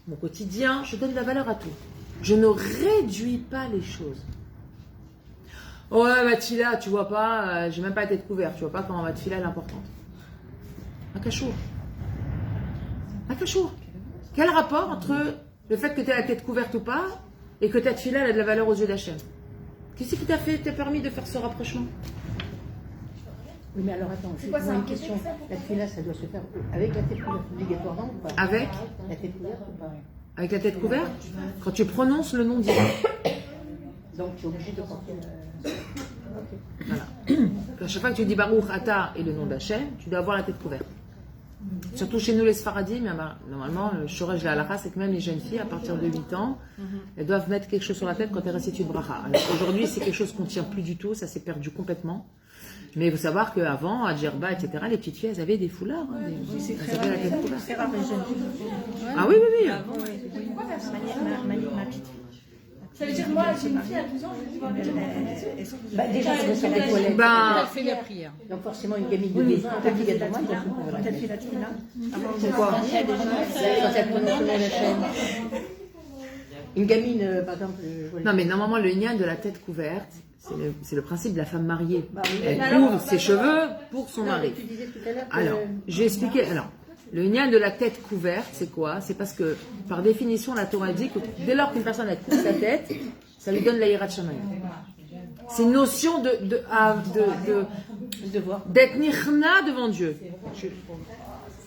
mon quotidien, je donne de la valeur à tout. Je ne réduis pas les choses. Oh ouais, ma tfila, tu vois pas, j'ai même pas la tête couverte, tu vois pas comment ma tfila est importante. Un cachour. Un cachour. Quel rapport entre le fait que tu aies la tête couverte ou pas et que ta tfila elle a de la valeur aux yeux d'Hachem? Qu'est-ce qui t'a permis de faire ce rapprochement? Oui, mais alors attends, je une question. La tefila, ça doit se faire avec la tête couverte obligatoirement ou pas? Avec La tête couverte ou pas? Avec la tête couverte? Quand tu prononces le nom divin. Donc tu es obligé de porter. Voilà. À chaque fois que tu dis Baruch Ata et le nom d'Hachem, tu dois avoir la tête couverte. Surtout chez nous les Sfaradim, normalement, le Shoresh de la halakha, c'est que même les jeunes filles, à partir de 8 ans, elles doivent mettre quelque chose sur la tête quand elles récitent une bracha. Alors aujourd'hui, c'est quelque chose qu'on ne tient plus du tout, ça s'est perdu complètement. Mais il faut savoir qu'avant, à Djerba, etc., les petites filles, elles avaient des foulards. Hein, elles avaient la tête couverte. C'est rare, les jeunes filles. Ah oui, oui, oui. Ma petite fille. Ça veut dire moi, j'ai une fille à 12 ans, je vais voir Bah, déjà, ça doit faire les toilettes. Ben, Elle fait la prière. Donc forcément, une gamine de 12 ans, obligatoirement, elle doit se couvrir la tête. fait la tefila. pourquoi? Quand elle prononce le nom d'Hachem. Une gamine, par exemple, je vois Non, mais normalement, le lien de la tête couverte, c'est le principe de la femme mariée. Bah oui. Elle couvre ses cheveux pour son mari. Tu disais tout à l'heure que... Alors, j'ai expliqué. Alors, le lien de la tête couverte, c'est quoi? C'est parce que, par définition, la Torah dit que dès lors qu'une personne a couvert sa tête, ça lui donne la hirat shamayim. C'est une notion d'être nichna devant Dieu.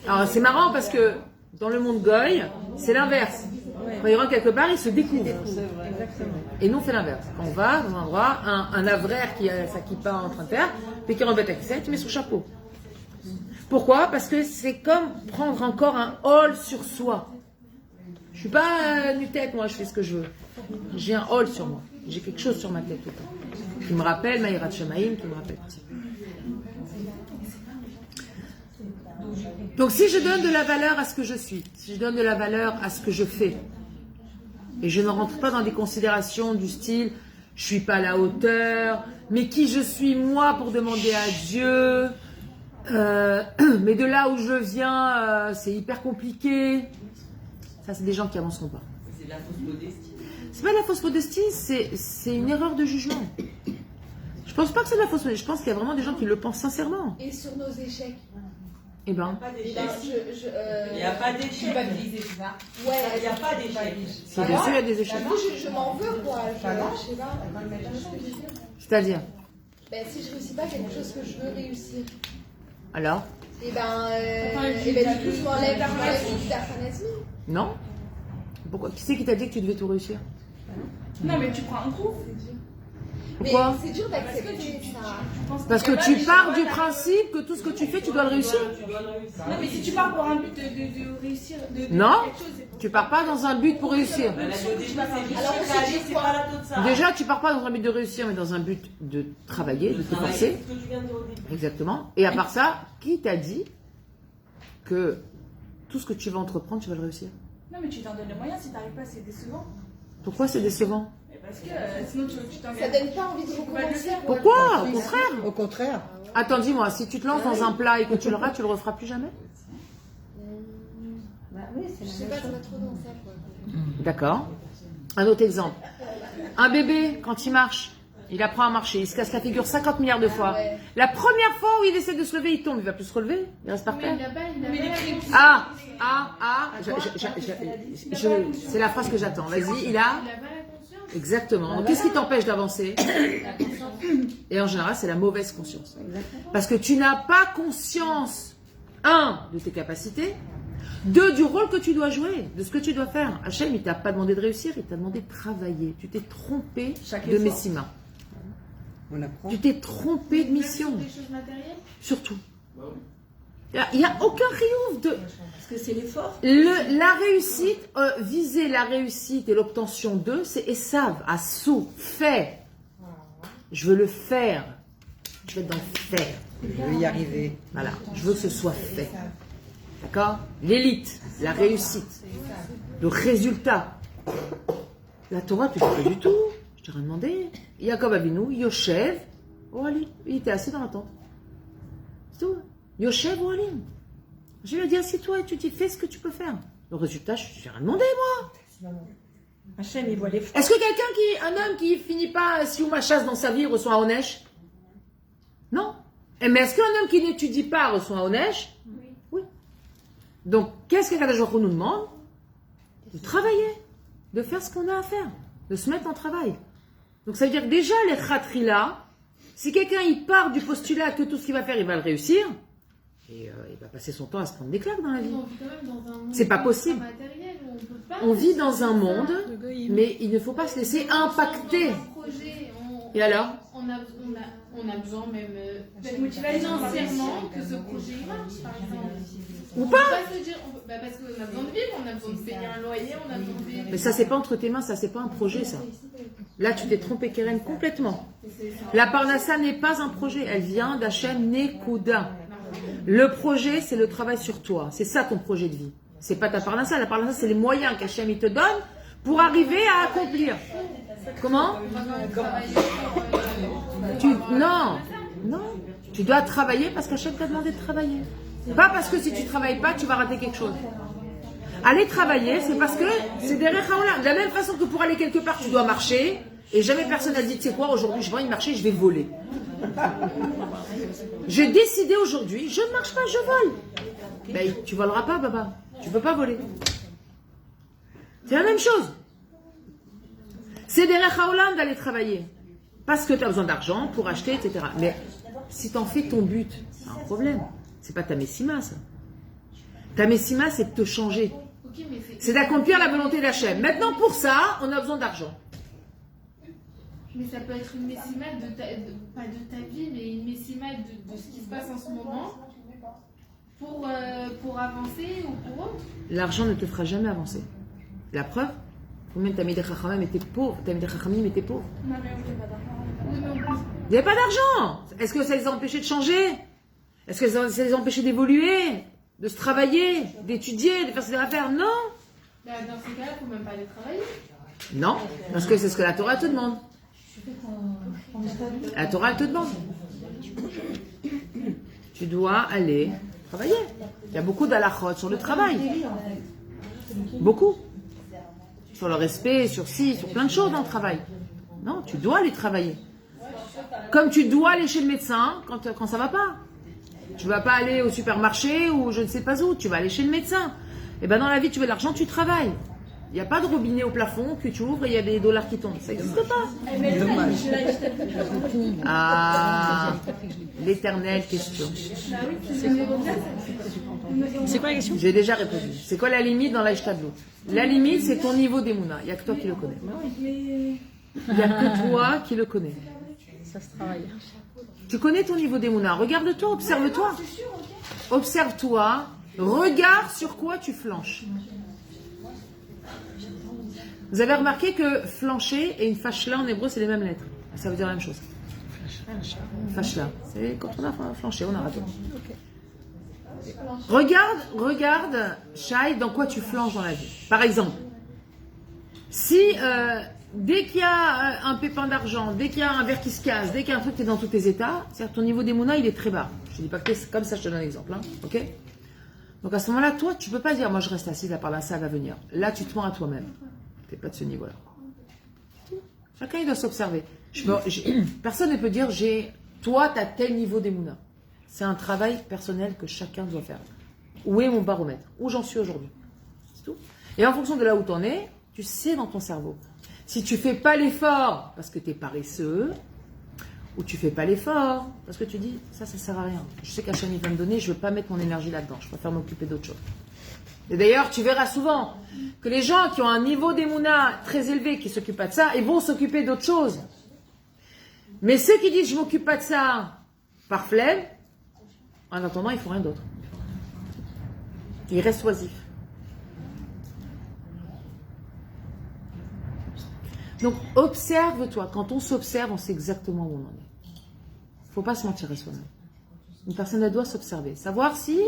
Alors, c'est marrant parce que dans le monde goy, c'est l'inverse. Quand il rentre quelque part, il se découvre. Et nous, on fait l'inverse. Quand on va dans un endroit, un avraire qui a sa kippa en train de faire, puis qui embête avec ça, tu mets son chapeau. Pourquoi? Parce que c'est comme prendre encore un hall sur soi. Je suis pas nu-tête, moi, je fais ce que je veux. J'ai un hall sur moi. J'ai quelque chose sur ma tête tout le temps. Qui me rappelle Maïrat Shamaïm, qui me rappelle tout ça. Donc si je donne de la valeur à ce que je suis, si je donne de la valeur à ce que je fais, et je ne rentre pas dans des considérations du style « je suis pas à la hauteur », mais qui je suis moi pour demander à Dieu, mais de là où je viens, c'est hyper compliqué. Ça, c'est des gens qui avanceront pas. C'est de la fausse modestie. C'est pas de la fausse modestie, c'est une erreur de jugement. Je pense pas que c'est de la fausse modestie, je pense qu'il y a vraiment des gens qui le pensent sincèrement. Et sur nos échecs. Eh ben, Pas Eh d'échec. ben, Il n'y a pas d'échec. Culpabiliser, c'est ça. Ouais. Il n'y a pas d'échec. si bien sûr il y a des échecs. Moi, je m'en veux, quoi. Je sais pas. C'est-à-dire, Ben, si je réussis pas quelque chose que je veux réussir, alors, et ben, du coup, je m'enlève du perfectionnisme. non? Pourquoi? Qui c'est qui t'a dit que tu devais tout réussir? Non, mais tu prends un coup. Pourquoi? Mais c'est dur d'accepter ça. Parce que tu pars du principe que tout ce que tu fais, tu dois le réussir. Non, mais si tu pars pour un but de réussir, de Non, quelque chose, c'est tu pars pas dans un but pour réussir. La modestie, c'est juste Alors, on se réaliser, dit c'est quoi? pas la taux de ça. Déjà, tu pars pas dans un but de réussir, mais dans un but de travailler, de te forcer. C'est ce que tu viens de dire au début. Exactement. Et à part ça, qui t'a dit que tout ce que tu vas entreprendre, tu vas le réussir? Non, mais tu t'en donnes les moyens, si t'arrives pas, c'est décevant. Pourquoi c'est décevant? Mais parce que sinon, tu Ça t'engages. donne pas envie de recommencer. Pourquoi? Au contraire. Au contraire. Attends, dis-moi, si tu te lances dans un plat et que tu le rates, tu le referas plus jamais? Bah oui, c'est Je sais la pas, même ça chose. va trop dans ça, quoi. D'accord. Un autre exemple. Un bébé, quand il marche, il apprend à marcher, il se casse la figure 50 milliards de fois. Ouais. La première fois où il essaie de se lever, il tombe, il va plus se relever, il reste par terre. C'est la phrase que j'attends. Vas-y, il a. Exactement. Donc, qu'est-ce qui t'empêche d'avancer? Et en général, c'est la mauvaise conscience. Parce que tu n'as pas conscience, un, de tes capacités, deux, du rôle que tu dois jouer, de ce que tu dois faire. Hachem, il t'a pas demandé de réussir, il t'a demandé de travailler. Tu t'es trompé de Messima. On apprend. Tu t'es trompé de mission. Des choses matérielles. Surtout. Il n'y a aucun triomphe de... Parce que c'est l'effort. La réussite, viser la réussite et l'obtention d'eux, c'est Esav, Assou, fait. Je veux le faire. Je veux être dans le faire. Je vais y arriver. Voilà, je veux que ce soit fait. D'accord? L'élite, la réussite, le résultat. La Torah, tu ne fais pas du tout. Je t'ai rien demandé. Yaakov Avinu, Yoshev, Ohalim. Il était assis dans la tente. C'est tout. Yoshev, Ohalim. Je lui ai dit, assieds-toi et tu dis, fais ce que tu peux faire. Le résultat, je n'ai rien demandé, moi. Hachem, il voit les fruits. Est-ce que un homme qui finit pas si ou ma chasse dans sa vie reçoit un Onesh? Non. Mais est-ce qu'un homme qui n'étudie pas reçoit un Onesh? Oui. Donc, qu'est-ce que Kadosh Baruch Hu nous demande? De travailler, de faire ce qu'on a à faire, de se mettre en travail. Donc, ça veut dire que déjà, les khatrila, si quelqu'un il part du postulat que tout ce qu'il va faire, il va le réussir, et il va passer son temps à se prendre des claques dans la vie. C'est pas possible. On vit dans un monde, mais il ne faut pas se laisser impacter. Et alors? On a besoin même Cette motivation, financièrement que ce projet marche, par exemple. Ou On pas? peut pas se dire, parce qu'on a besoin de vivre, on a besoin de payer un loyer, on a besoin de payer. Mais ça, c'est pas entre tes mains, ça, c'est pas un projet, ça. Là, tu t'es trompé, Keren, complètement. La Parnassa n'est pas un projet, elle vient d'Hachem Nekuda. Le projet, c'est le travail sur toi. C'est ça ton projet de vie. C'est pas ta Parnassa. La Parnassa, c'est les moyens qu'Hachem il te donne pour arriver à accomplir. Comment? Non. Tu dois travailler parce qu'Hachem t'a demandé de travailler. Pas parce que si tu travailles pas, tu vas rater quelque chose. Aller travailler, c'est parce que c'est des rechaolam. De la même façon que pour aller quelque part, tu dois marcher. Et jamais personne n'a dit, tu sais quoi, aujourd'hui, je vais y marcher, je vais voler. J'ai décidé aujourd'hui, je ne marche pas, je vole. Ben, tu voleras pas, papa. Tu peux pas voler. C'est la même chose. C'est des rechaolam d'aller travailler. Parce que tu as besoin d'argent pour acheter, etc. Mais si tu en fais ton but, c'est un problème. C'est pas ta messima, ça. Ta messima, c'est de te changer. C'est d'accomplir la volonté d'Hachem. Maintenant, pour ça, on a besoin d'argent. Mais ça peut être une messimale pas de ta vie, mais une messimale de ce qui se passe en ce moment pour avancer ou pour autre. L'argent ne te fera jamais avancer. La preuve, combien t'as mis des chachamim mais t'es pauvre, t'as mis des chachamim mais t'es pauvre. Non, mais on fait pas d'argent. Il n'y a pas d'argent. Est-ce que ça les a empêchés de changer? Est-ce que ça les a empêchés d'évoluer, de se travailler, d'étudier, de faire ses affaires? Non. Bah, dans ces cas-là, il ne faut même pas aller travailler. Non, parce que c'est ce que la Torah te demande. La Torah, elle te demande. Tu dois aller travailler. Il y a beaucoup d'halachot sur le travail. Beaucoup. Sur le respect, sur plein de choses dans le travail. Non, tu dois aller travailler. Comme tu dois aller chez le médecin quand ça va pas. Tu vas pas aller au supermarché ou je ne sais pas où. Tu vas aller chez le médecin. Et ben dans la vie, tu veux de l'argent, tu travailles. Il n'y a pas de robinet au plafond que tu ouvres et il y a des dollars qui tombent. Ça n'existe pas. Ah, l'éternelle question. C'est quoi la question? J'ai déjà répondu. C'est quoi la limite dans l'Aïchtadlout? La limite, c'est ton niveau d'émouna. Il n'y a que toi qui le connais. Il n'y a que toi qui le connais. Ça se travaille. Tu connais ton niveau d'émouna. Regarde-toi, observe-toi. Observe-toi. Regarde sur quoi tu flanches. Vous avez remarqué que flancher et une fashla en hébreu, c'est les mêmes lettres. Ça veut dire la même chose. Fashla. C'est quand on a flanché, on a raté. Regarde, Shai, dans quoi tu flanches dans la vie. Par exemple, si dès qu'il y a un pépin d'argent, dès qu'il y a un verre qui se casse, dès qu'il y a un truc qui est dans tous tes états, c'est-à-dire ton niveau d'émouna, il est très bas. Je ne dis pas que c'est comme ça, je te donne un exemple. Hein, ok? Donc à ce moment-là, toi, tu ne peux pas dire, moi je reste assise, à part là, ça va venir. Là, tu te mens à toi-même. Tu n'es pas de ce niveau-là. Chacun, il doit s'observer. Personne ne peut dire, toi, tu as tel niveau d'émouna. C'est un travail personnel que chacun doit faire. Où est mon baromètre? Où j'en suis aujourd'hui? C'est tout. Et en fonction de là où tu en es, tu sais dans ton cerveau. Si tu fais pas l'effort parce que tu es paresseux, ou tu fais pas l'effort parce que tu dis, ça sert à rien. Je sais qu'Hachem va me donner, je veux pas mettre mon énergie là-dedans. Je préfère m'occuper d'autre chose. Et d'ailleurs, tu verras souvent que les gens qui ont un niveau d'émouna très élevé, qui s'occupent pas de ça, ils vont s'occuper d'autre chose. Mais ceux qui disent, je m'occupe pas de ça par flemme, en attendant, ils font rien d'autre. Ils restent oisifs. Donc, observe-toi. Quand on s'observe, on sait exactement où on en est. Il ne faut pas se mentir à soi-même. Une personne, elle doit s'observer. Savoir si,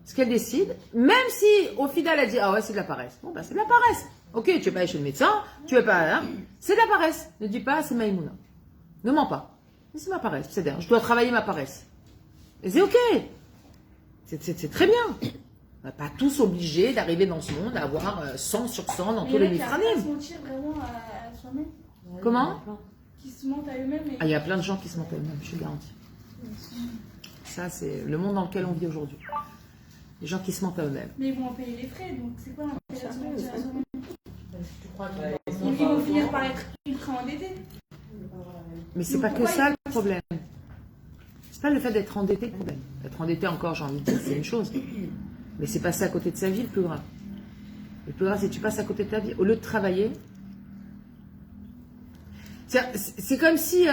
ce qu'elle décide, même si, au final, elle dit, ah ouais, c'est de la paresse. Bon, ben, c'est de la paresse. Ok, tu veux pas aller chez le médecin, tu veux pas, hein, c'est de la paresse. Ne dis pas, c'est Maïmouna. Ne mens pas. C'est ma paresse. C'est-à-dire, je dois travailler ma paresse. Et c'est ok. C'est très bien. On n'est pas tous obligés d'arriver dans ce monde à avoir 100 sur 100 dans tous les mitranim. Qui se mentir vraiment à soi-même. Comment? Qui se mentent à eux-mêmes. Ah, il y a plein de gens qui se mentent à eux-mêmes, je suis garantie. Ça, c'est le monde dans lequel on vit aujourd'hui. Les gens qui se mentent à eux-mêmes. Mais ils vont en payer les frais, donc c'est quoi l'intérêt de se mentir à soi-même? Ils Ils vont finir par être ultra endettés. Mais c'est pas que ça le problème. C'est pas le fait d'être endetté le problème. Être endetté encore, j'ai envie de dire, c'est une chose. Mais c'est passer à côté de sa vie le plus grave. Le plus grave, c'est que tu passes à côté de ta vie. Au lieu de travailler, c'est comme si,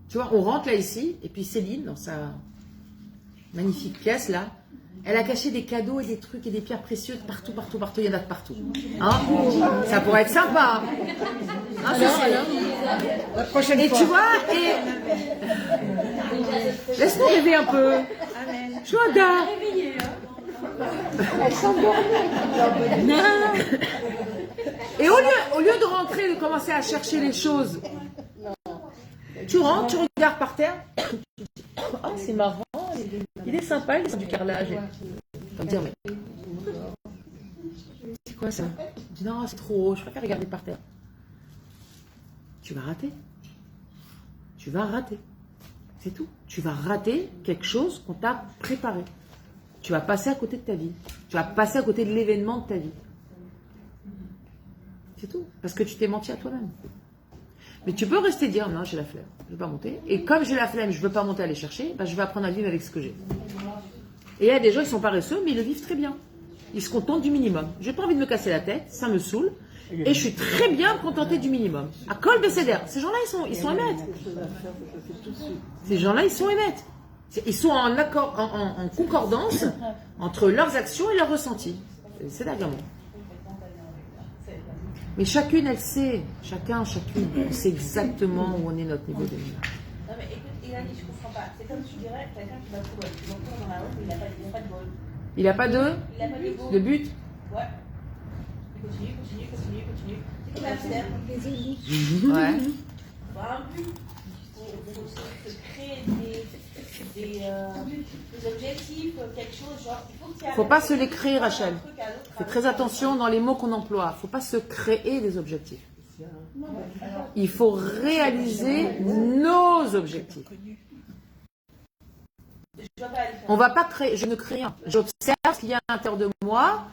tu vois, on rentre là ici, et puis Céline, dans sa magnifique pièce là, elle a caché des cadeaux et des trucs et des pierres précieuses partout, il y en a de partout. Hein, ça pourrait être sympa. Hein, La prochaine et fois. tu vois, laisse-nous rêver un peu. Chouada. Et au lieu de rentrer, de commencer à chercher les choses, tu rentres, tu regardes par terre, tu dis, oh c'est marrant, il est sympa, il est du carrelage. Tu vas me dire, mais c'est quoi ça? Tu dis, non, c'est trop haut, je préfère regarder par terre. Tu vas rater. Tu vas rater. C'est tout. Tu vas rater quelque chose qu'on t'a préparé. Tu vas passer à côté de ta vie. Tu vas passer à côté de l'événement de ta vie. C'est tout. Parce que tu t'es menti à toi-même. Mais tu peux rester dire, non, j'ai la flemme, je ne vais pas monter. Et comme j'ai la flemme, je ne veux pas monter à aller chercher, ben, je vais apprendre à vivre avec ce que j'ai. Et il y a des gens, ils sont paresseux, mais ils le vivent très bien. Ils se contentent du minimum. Je n'ai pas envie de me casser la tête, ça me saoule. Et je suis très bien contentée du minimum. À Kol Besséder. Ces gens-là, ils sont émettes. Ces gens-là, ils sont émettes. Ils sont en accord, en concordance entre leurs actions et leurs ressentis. C'est d'agrément. Mais chacune, elle sait. Chacune, on sait exactement où on est notre niveau de vie. Non mais écoute, il a dit, je comprends pas. C'est comme tu dirais quelqu'un qui va courir. Tu vas courir dans la rue, mais il n'a pas de bol. Il n'a pas Il n'a pas de bol. de but. Ouais. Il continue. C'est comme hamster. Ouais. Avoir un but. Il faut se créer des objectifs, quelque chose, genre, il faut que tu Faut pas se les créer, Rachel. Fais très attention dans les mots qu'on emploie. Faut pas se créer des objectifs. Il faut réaliser nos objectifs. On va pas créer, je ne crée rien. J'observe ce qu'il y a à l'intérieur de moi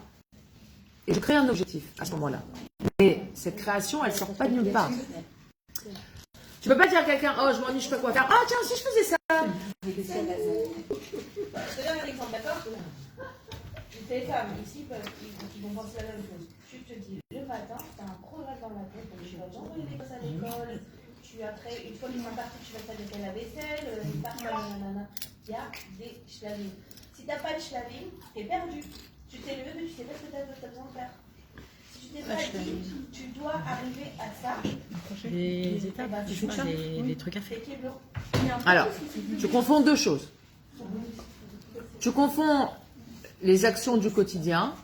et je crée un objectif à ce moment-là. Mais cette création, elle sort pas de nulle part. Tu peux pas dire à quelqu'un, oh je m'ennuie, je sais pas quoi faire. Ah tiens, si je faisais ça. Je te donne un exemple, d'accord? Les femmes ici, ils vont penser la même chose. Tu te dis, le matin, tu as un progrès dans la tête, donc tu vas envoyer les gosses à l'école, après, une fois qu'ils sont partis, tu vas faire la vaisselle, ils partent, nanana. Il y a des shlavim. Si tu n'as pas de shlavim, tu es perdu. Tu t'es levé, mais tu sais pas ce que tu as besoin de faire. Si tu t'es pas dit, tu dois arriver à ça. Les étapes, les trucs à faire. Alors, tu confonds deux choses. Tu confonds les actions du quotidien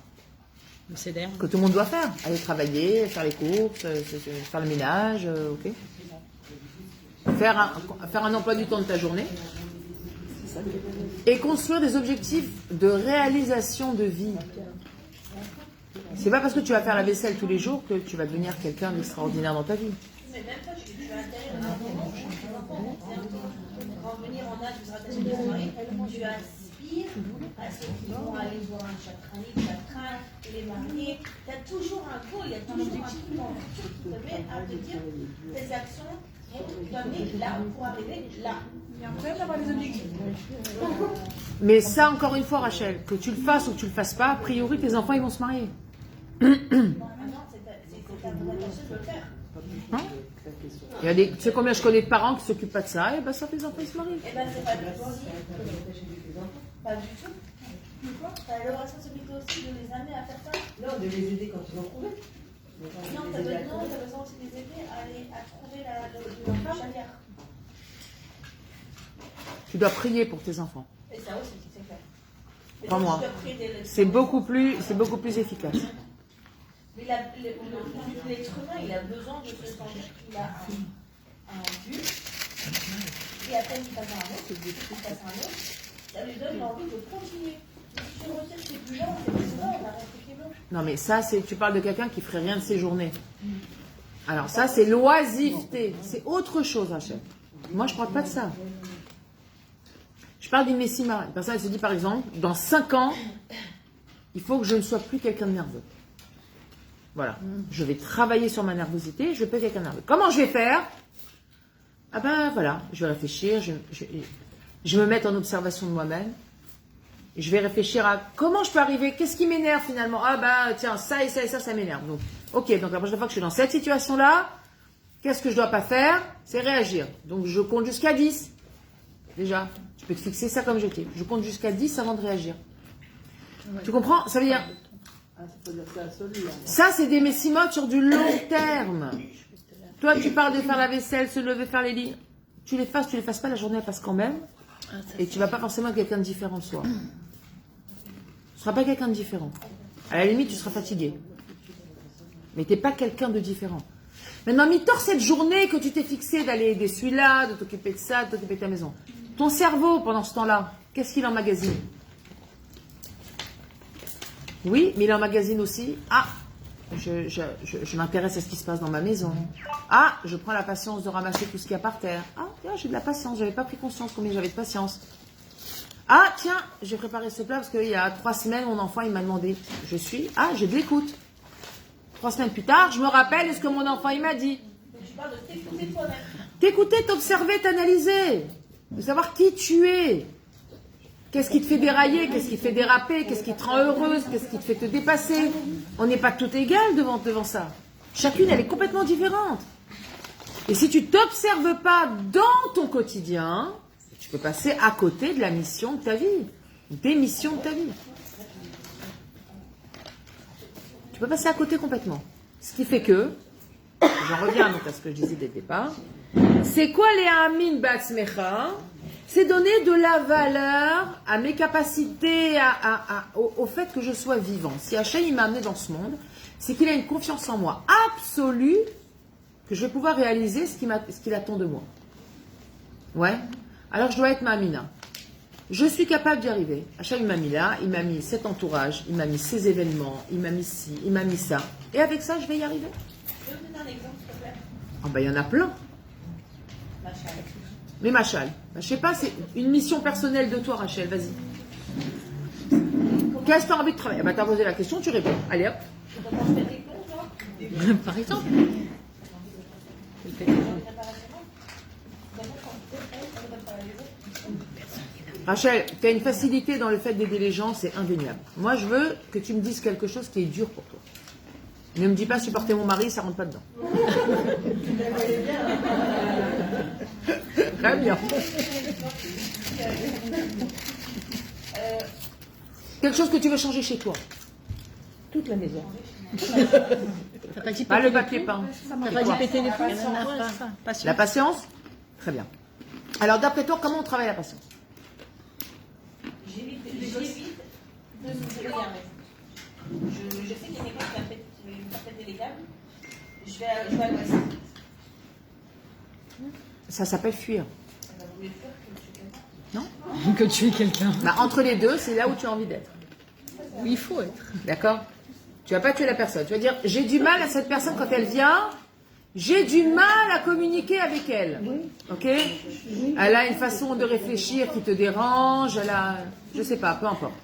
Le CDR. que tout le monde doit faire. Aller travailler, faire les courses, faire le ménage, ok. Faire un emploi du temps de ta journée. Et construire des objectifs de réalisation de vie. C'est pas parce que tu vas faire la vaisselle tous les jours que tu vas devenir quelqu'un d'extraordinaire dans ta vie. Mais même toi, tu vas atterrir dans un moment, quand venir en âge de rattacher ton mari, tu aspires à ceux qui vont aller voir un chatran, les mariés. Tu as toujours un goal, il y a toujours un truc dans le futur qui te met à te dire tes actions vont t'amener là pour arriver là. Il y a un problème d'avoir des objectifs. Mais ça, encore une fois, Rachel, que tu le fasses ou que tu le fasses pas, a priori, tes enfants, ils vont se marier. Non, c'est ta vocation de le faire. Hein? Il y a tu sais combien je connais de parents qui s'occupent pas de ça, et ben ça fait les enfants ils se marient. Eh ben c'est pas du tout. Pas du tout. T'as la responsabilité aussi de les amener à faire ça. Non, de les aider quand ils vont trouver. Non, t'as besoin aussi de les aider à trouver la chalière. Tu dois prier pour tes enfants. Et ça aussi, c'est clair. Pas moi. C'est beaucoup plus efficace. Mais l'être humain, il a besoin de se sentir qu'il a un but. Et après, il passe à un autre, ça lui donne l'envie de continuer. Si tu retires que c'est plus lent, c'est plus lent, on arrête ce qui est long. Non mais ça, tu parles de quelqu'un qui ferait rien de ses journées. Alors ça, c'est l'oisiveté. C'est autre chose, Rachel. Moi, je parle pas de ça. Je parle d'une messima. Une personne, elle se dit, par exemple, dans 5 ans, il faut que je ne sois plus quelqu'un de nerveux. Voilà. Je vais travailler sur ma nervosité, je vais pas être quelqu'un de nerveux. Comment je vais faire? Ah ben voilà, je vais réfléchir, je vais me mettre en observation de moi-même. Je vais réfléchir à comment je peux arriver, qu'est-ce qui m'énerve finalement? Ah ben tiens, ça et ça et ça m'énerve. Donc, ok, donc la prochaine fois que je suis dans cette situation-là, qu'est-ce que je dois pas faire? C'est réagir. Donc je compte jusqu'à 10. Déjà, tu peux te fixer ça comme objectif. Je compte jusqu'à 10 avant de réagir. Tu comprends? Ça veut dire... Ça, c'est des messimotes sur du long terme. Toi, tu parles de faire la vaisselle, se lever, faire les lits. Tu les fasses pas, la journée elle passe quand même. Et tu vas pas forcément être quelqu'un de différent de soi. Tu ne seras pas quelqu'un de différent. À la limite, tu seras fatigué. Mais tu n'es pas quelqu'un de différent. Maintenant, mi-tort cette journée que tu t'es fixé d'aller aider celui-là, de t'occuper de ça, de t'occuper de ta maison. Ton cerveau, pendant ce temps-là, qu'est-ce qu'il emmagasine? Oui, mais il emmagasine aussi. Ah, je m'intéresse à ce qui se passe dans ma maison. Ah, je prends la patience de ramasser tout ce qu'il y a par terre. Ah, tiens, j'ai de la patience. J'avais pas pris conscience combien j'avais de patience. Ah, tiens, j'ai préparé ce plat parce qu'il y a 3 semaines, mon enfant, il m'a demandé. Ah, j'ai de l'écoute. 3 semaines plus tard, je me rappelle de ce que mon enfant, il m'a dit. Tu parles de t'écouter toi-même. T'écouter, t'observer, t'analyser. De savoir qui tu es. Qu'est-ce qui te fait dérailler? Qu'est-ce qui te fait déraper? Qu'est-ce qui te rend heureuse? Qu'est-ce qui te fait te dépasser? On n'est pas tout égal devant ça. Chacune, elle est complètement différente. Et si tu t'observes pas dans ton quotidien, tu peux passer à côté de la mission de ta vie, des missions de ta vie. Tu peux passer à côté complètement. Ce qui fait que, j'en reviens donc à ce que je disais dès le départ, c'est quoi les Amin Batsmecha? C'est donner de la valeur à mes capacités, au fait que je sois vivant. Si Hachem il m'a amené dans ce monde, c'est qu'il a une confiance en moi absolue que je vais pouvoir réaliser ce qu'il attend de moi. Ouais. Alors je dois être Mamina. Je suis capable d'y arriver. Hachem il m'a mis là, il m'a mis cet entourage, il m'a mis ces événements, il m'a mis ci, il m'a mis ça. Et avec ça, je vais y arriver. Tu peux me donner un exemple, s'il te plaît? Ah ben il y en a plein. Machal. Mais Machal, je sais pas, c'est une mission personnelle de toi, Rachel, vas-y. Qu'est-ce que tu as envie de travailler? Bah, tu as posé la question, tu réponds. Allez hop. Par exemple. Rachel, tu as une facilité dans le fait d'aider les gens, c'est indéniable. Moi, je veux que tu me dises quelque chose qui est dur pour toi. Ne me dis pas supporter mon mari, ça rentre pas dedans. Très bien. Quelque chose que tu veux changer chez toi. Toute la maison. T'as pas dit Pas le papier peint. T'as pas dit péter les plombs? La patience? Très bien. Alors, d'après toi, comment on travaille la patience? J'évite de me énerver. Je sais qu'il y a quelqu'un qui va péter les câbles. Je vais à l'ouest. Ça s'appelle fuir. Ça va vous mieux fuir que je suis quelqu'un. Non? Que tu es quelqu'un. Bah, entre les deux, c'est là où tu as envie d'être. Oui, il faut être. D'accord? Tu vas pas tuer la personne. Tu vas dire, j'ai du mal à cette personne quand elle vient, j'ai du mal à communiquer avec elle. Ok? Elle a une façon de réfléchir qui te dérange, elle a... Je sais pas, peu importe.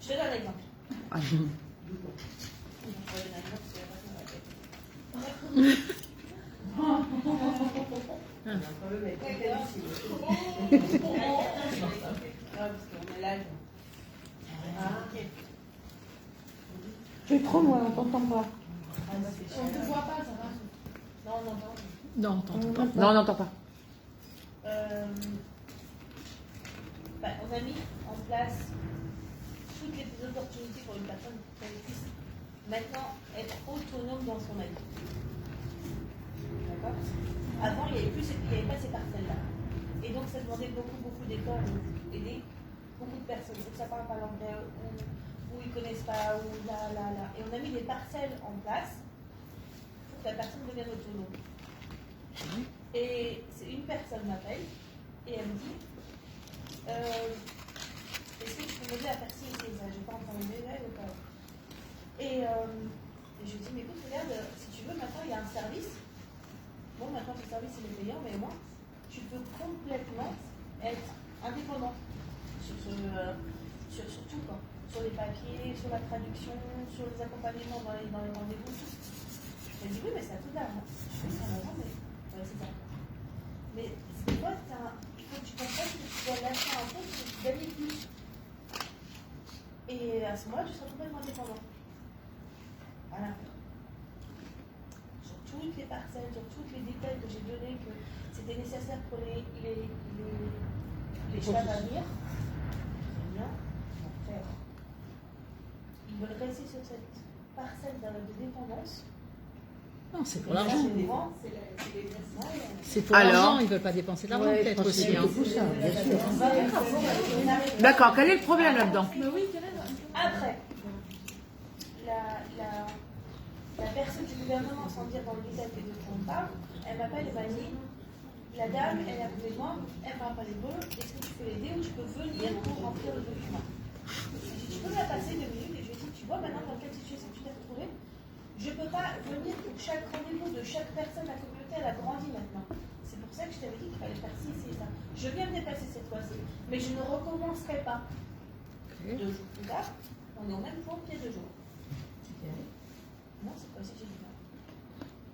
Je te donne un exemple. Ah, Tu es trop loin, on t'entend pas. On ne te voit pas, ça va. Non, non, non. Non, t'entends pas. non, on n'entend pas. On a mis en place toutes les opportunités pour une personne qu'elle puisse maintenant être autonome dans son avis. D'accord? Avant, il n'y avait pas ces parcelles-là. Et donc, ça demandait beaucoup d'efforts pour aider beaucoup de personnes. Donc, ça parle pas l'anglais, ou ils ne connaissent pas, ou là. Et on a mis des parcelles en place pour que la personne devienne autonome. Et c'est une personne m'appelle et elle me dit est-ce que tu peux m'aider à faire ci et ça? Je n'ai pas encore aidé ou pas. Et je lui dis mais écoute, regarde, si tu veux, maintenant il y a un service. Bon, maintenant ce service il est payant, mais moi, tu peux complètement être indépendant sur tout, quoi. Sur les papiers, sur la traduction, sur les accompagnements dans les rendez-vous. Elle dit oui, mais c'est à tout d'âge. Je fais ça avant, mais ouais, c'est ça. Mais des fois, il faut que tu comprennes que tu dois lâcher un peu pour que tu gagnes plus. Et à ce moment-là, tu seras complètement indépendant. Voilà. Sur toutes les parcelles, sur tous les détails que j'ai donnés, que c'était nécessaire pour les choix à venir, très bien, faire. Ils veulent rester sur cette parcelle de dépendance. Non, c'est pour l'argent. C'est pour Alors l'argent, ils ne veulent pas dépenser de l'argent peut-être aussi. Hein. Tout ça, bien sûr. D'accord, quel est le problème là-dedans? Après, la personne du gouvernement, sans dire dans le détail de quoi on parle, elle m'appelle et m'a dit la dame, elle est à côté de moi, elle parle pas l'hébreu, est-ce que tu peux l'aider ou je peux venir pour remplir le document? Je dis, tu peux me la passer 2 minutes et je lui dis, tu vois maintenant dans quelle situation tu t'es retrouvée? Je ne peux pas venir pour chaque rendez-vous de chaque personne, la communauté, elle a grandi maintenant. C'est pour ça que je t'avais dit qu'il fallait faire ci, ci et ça. Je viens me déplacer cette fois-ci, mais je ne recommencerai pas. 2 jours plus tard, on est au même point qu'il y a 2 jours. Non, c'est pas ça que j'ai dit.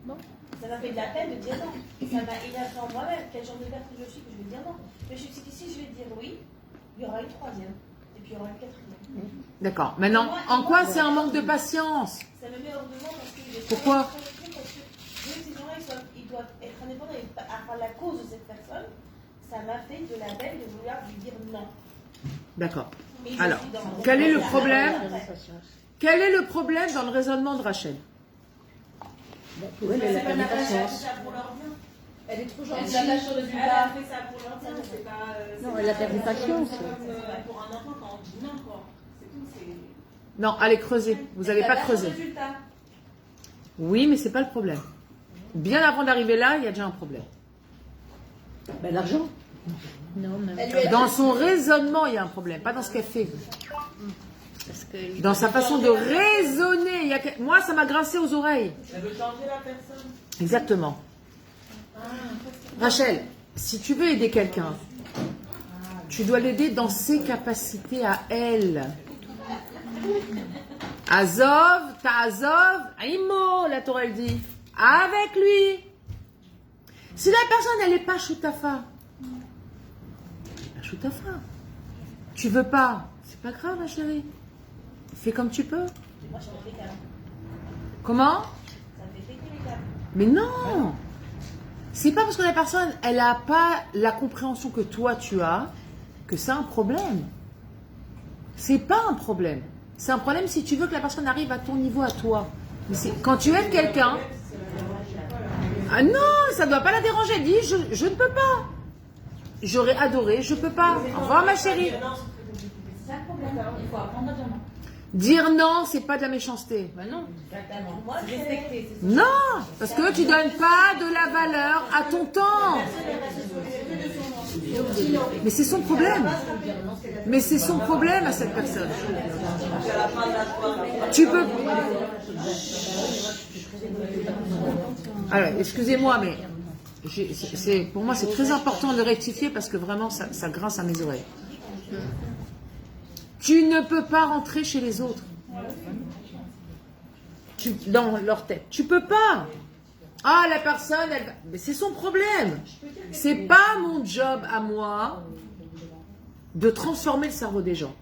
Bon. Ça m'a fait de la peine de dire non. Ça m'a énervé en moi-même. Quel genre de personne je suis que je vais dire non? Mais je suis dit que si je vais dire oui, il y aura une troisième. Et puis puis il y aura le quatrième. D'accord. Maintenant, en quoi c'est un manque de patience? Ça me met hors de moi parce que les Pourquoi? parce que ces gens-là, ils doivent être indépendants et à la cause de cette personne, ça m'a fait de la peine de vouloir lui dire non. D'accord. Mais je Alors, suis dans- quel est le problème? Quel est le problème dans le raisonnement de Rachel? Oui, mais elle a pas de patience. Elle est trop Elle gentille. s'attache au Elle a résultat. fait ça pour leur bien, c'est pas. Non, elle a perdu patience. Pour un enfant, quand on dit non, quoi. C'est tout, c'est. Non, allez creuser. Vous n'allez pas creuser. Oui, mais c'est pas le problème. Bien avant d'arriver là, il y a déjà un problème. Ben, l'argent. Non, même Elle lui a Dans son raisonnement, il y a un problème, pas dans ce qu'elle fait. parce que Dans sa façon de raisonner. Il y a que- Moi, ça m'a grincé aux oreilles. Elle veut changer la personne. Exactement. Rachel, si tu veux aider quelqu'un, tu dois l'aider dans ses capacités à elle. Azov, Ta'azov, Aimo, la Torah elle dit. Avec lui. Si la personne, elle n'est pas choutafa, choutafa. Tu veux pas, c'est pas grave, ma chérie. Fais comme tu peux. Comment? Mais non! C'est pas parce que la personne, elle n'a pas la compréhension que toi tu as, que c'est un problème. C'est pas un problème. C'est un problème si tu veux que la personne arrive à ton niveau, à toi. Mais quand tu aides quelqu'un, ah non, ça ne doit pas la déranger. Elle dit, je ne peux pas. J'aurais adoré, je peux pas. Au revoir ma chérie. C'est un problème. Il faut apprendre à dire non. Dire non, c'est pas de la méchanceté. bah non. Exactement. Moi, je respecte. Non, parce que tu donnes pas de la valeur à ton temps. Mais c'est son problème. Mais c'est son problème à cette personne. Tu peux. Alors, excusez-moi, mais pour moi, c'est très important de rectifier parce que vraiment, ça grince à mes oreilles. Tu ne peux pas rentrer chez les autres. Dans leur tête. Tu peux pas. Ah, la personne, mais c'est son problème. C'est pas mon job à moi de transformer le cerveau des gens.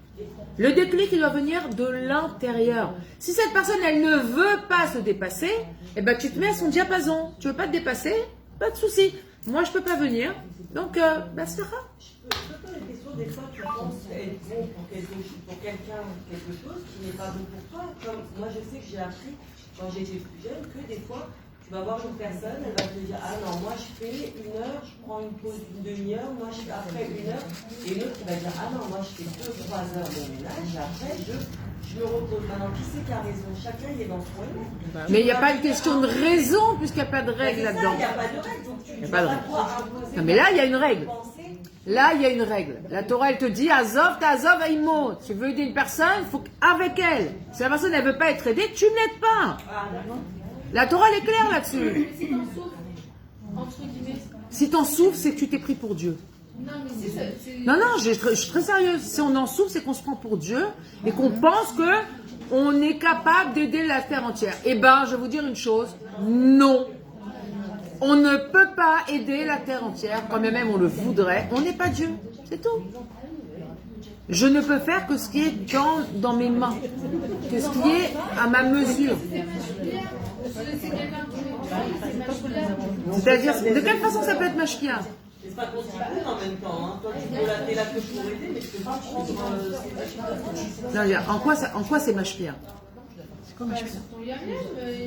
Le déclic, il doit venir de l'intérieur. Si cette personne, elle ne veut pas se dépasser, eh ben, tu te mets à son diapason. Tu veux pas te dépasser? Pas de souci. Moi, je peux pas venir. Donc, c'est rare. Je peux poser la question, des fois tu penses être bon pour quelqu'un quelque chose qui n'est pas bon pour toi. Comme moi je sais que j'ai appris quand j'étais plus jeune que des fois tu vas voir une personne, elle va te dire ah non moi je fais 1 heure, je prends une pause d'une demi-heure, moi je fais après 1 heure, et l'autre qui va dire ah non moi je fais 2-3 heures de ménage et après je me repose. Maintenant qui c'est qui a raison? Chacun il est dans son rôle. Mais il n'y a pas une question de raison puisqu'il n'y a pas de règle là-dedans. Il n'y a pas de règle. Donc tu Il y a pas de règle. imposer. Non, mais là, il y a une règle. Là, il y a une règle. La Torah, elle te dit, Azov, Ta'azov, Aimo. Tu veux aider une personne, il faut qu'avec elle. Si la personne, elle ne veut pas être aidée, tu ne l'aides pas. La Torah, elle est claire là-dessus. Si t'en souffres, entre guillemets. Si t'en souffres, c'est que tu t'es pris pour Dieu. Non, mais si c'est. Non, je suis très sérieuse. Si on en souffre, c'est qu'on se prend pour Dieu et qu'on pense que on est capable d'aider la terre entière. Eh ben, je vais vous dire une chose. Non. On ne peut pas aider la terre entière, quand même on le voudrait. On n'est pas Dieu, c'est tout. Je ne peux faire que ce qui est dans mes mains, que ce qui est à ma mesure. C'est-à-dire, de quelle façon ça peut être mashkia? C'est pas ton type en même temps. Hein. Toi, tu peux t'es là que pour aider, mais tu peux pas prendre En quoi c'est mashkia? Sur ton yam-yam,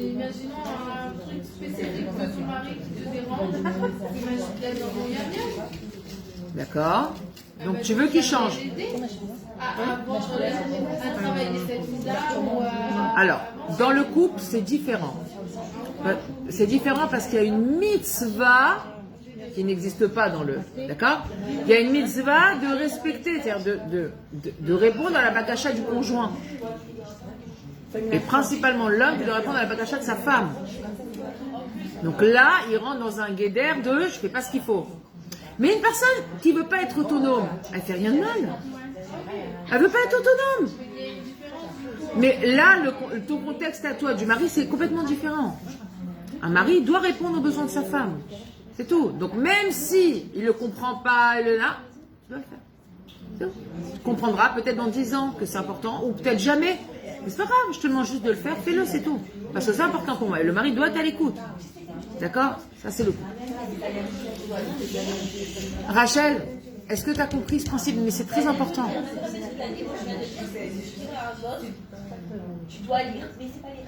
imaginons un truc spécifique de ton mari qui te dérange. Imagine qu'il y a dans ton yam-yam. D'accord. Donc tu veux qu'il change. À travailler cette vida ou à... Alors, dans le couple, c'est différent. C'est différent parce qu'il y a une mitzvah qui n'existe pas dans le... D'accord? Il y a une mitzvah de respecter, c'est-à-dire de répondre à la bakasha du conjoint. Et principalement l'homme qui doit répondre à la bakasha de sa femme. Donc là, il rentre dans un guéder de « je fais pas ce qu'il faut ». Mais une personne qui veut pas être autonome, elle fait rien de mal. Elle veut pas être autonome. Mais là, ton contexte à toi du mari, c'est complètement différent. Un mari doit répondre aux besoins de sa femme. C'est tout. Donc même si il ne le comprend pas, il est là, tu dois le faire. Tu comprendras peut-être dans 10 ans que c'est important, ou peut-être jamais. Mais c'est pas grave, je te demande juste de le faire, fais-le, c'est tout. Parce que c'est important pour moi. Et le mari doit être à l'écoute. D'accord? Ça, c'est le coup. Rachel, est-ce que tu as compris ce principe? Mais c'est très important. Tu dois lire, mais c'est pas lire.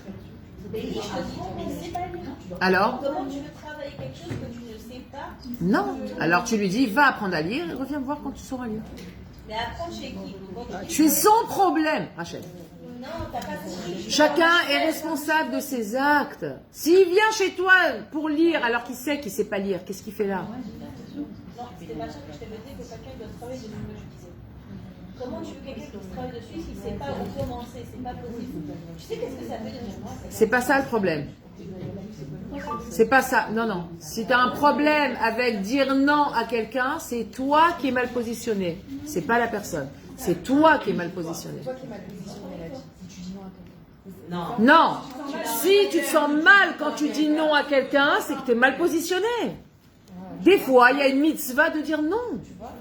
Mais je te dis, mais c'est pas lire. Alors? Comment tu veux travailler quelque chose que tu ne sais pas? Non. Alors tu lui dis, va apprendre à lire et reviens me voir quand tu sauras lire. Mais apprendre chez qui? C'est son problème, Rachel. Non, t'as pas compris. Chacun est responsable de ses actes. S'il vient chez toi pour lire alors qu'il sait qu'il ne sait pas lire, qu'est-ce qu'il fait là? Non, c'était pas ça que je t'avais dit, que quelqu'un doit travailler dessus, que je disais. Comment tu veux quelqu'un qui travaille dessus s'il ne sait pas où commencer? C'est pas possible. Tu sais qu'est-ce que ça veut dire? C'est pas ça le problème. C'est pas ça. Non, non. Si tu as un problème avec dire non à quelqu'un, c'est toi qui es mal positionné. C'est pas la personne. C'est toi qui es mal positionné. Non. Si tu te sens mal quand tu dis non à quelqu'un, c'est que tu es mal positionné. Des fois, il y a une mitzvah de dire non.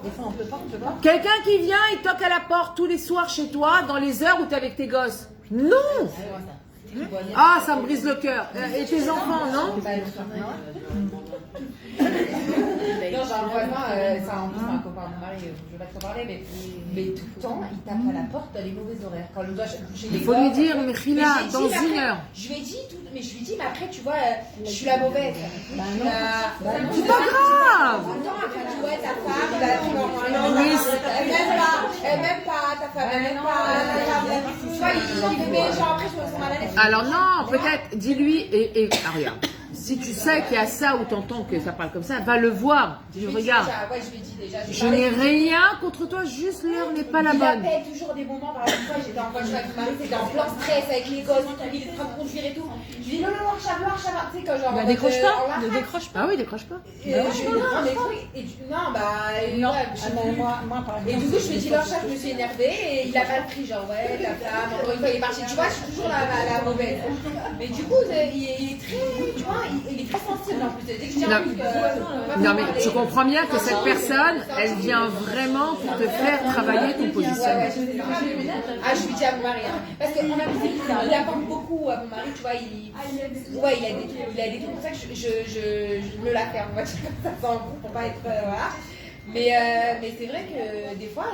Des fois, on peut pas. Quelqu'un qui vient, il toque à la porte tous les soirs chez toi, dans les heures où tu es avec tes gosses. Non. Ah, ça me brise le cœur. Et tes enfants, non? Non, j'ai un voisin, ça en plus, un copain de mon mari, je vais pas trop parler, mais tout le temps, il tape à la porte dans les mauvais horaires. Quand il doit coucher les Il faut lui dire, Mechila, dans une heure. Je lui ai dit, mais après, tu vois, je suis la mauvaise. C'est pas grave. Tout le temps, après, tu vois, ta femme, même pas, ta femme, elle m'aime pas. Tu vois, il met genre, après, je me sens mal à l'aise. Alors non, peut-être, dis-lui, et regarde. Si tu sais qu'il y a ça ou t'entends que ça parle comme ça, va le voir. Dis-lui, regarde. Je n'ai rien contre toi, juste l'heure n'est pas la bonne. Il appelle toujours des moments, par exemple, j'étais en voiture avec mon mari, c'était en plein stress avec les gosses, il est en train de conduire et tout. Je lui dis non, Charlotte, tu sais, quand genre. Bah, décroche pas, ne décroche pas. Ah oui, décroche pas. Et du coup, je me dis, là, je me suis énervée et il a pas pris, genre, ouais, ta femme, encore une fois, il est parti. Tu vois, je suis toujours la mauvaise. Mais du coup, il est très, tu vois, il est très sensible en plus. Dès que je dis un truc, non, mais tu comprends bien que cette personne, elle vient vraiment pour te faire travailler ton positionnement. Ah, je lui dis à mon mari, parce qu'on il apporte beaucoup à mon mari, tu vois, il a des trucs comme ça que je me la ferme, on va dire comme ça, sans goût, pour pas être, voilà. Mais c'est vrai que des fois,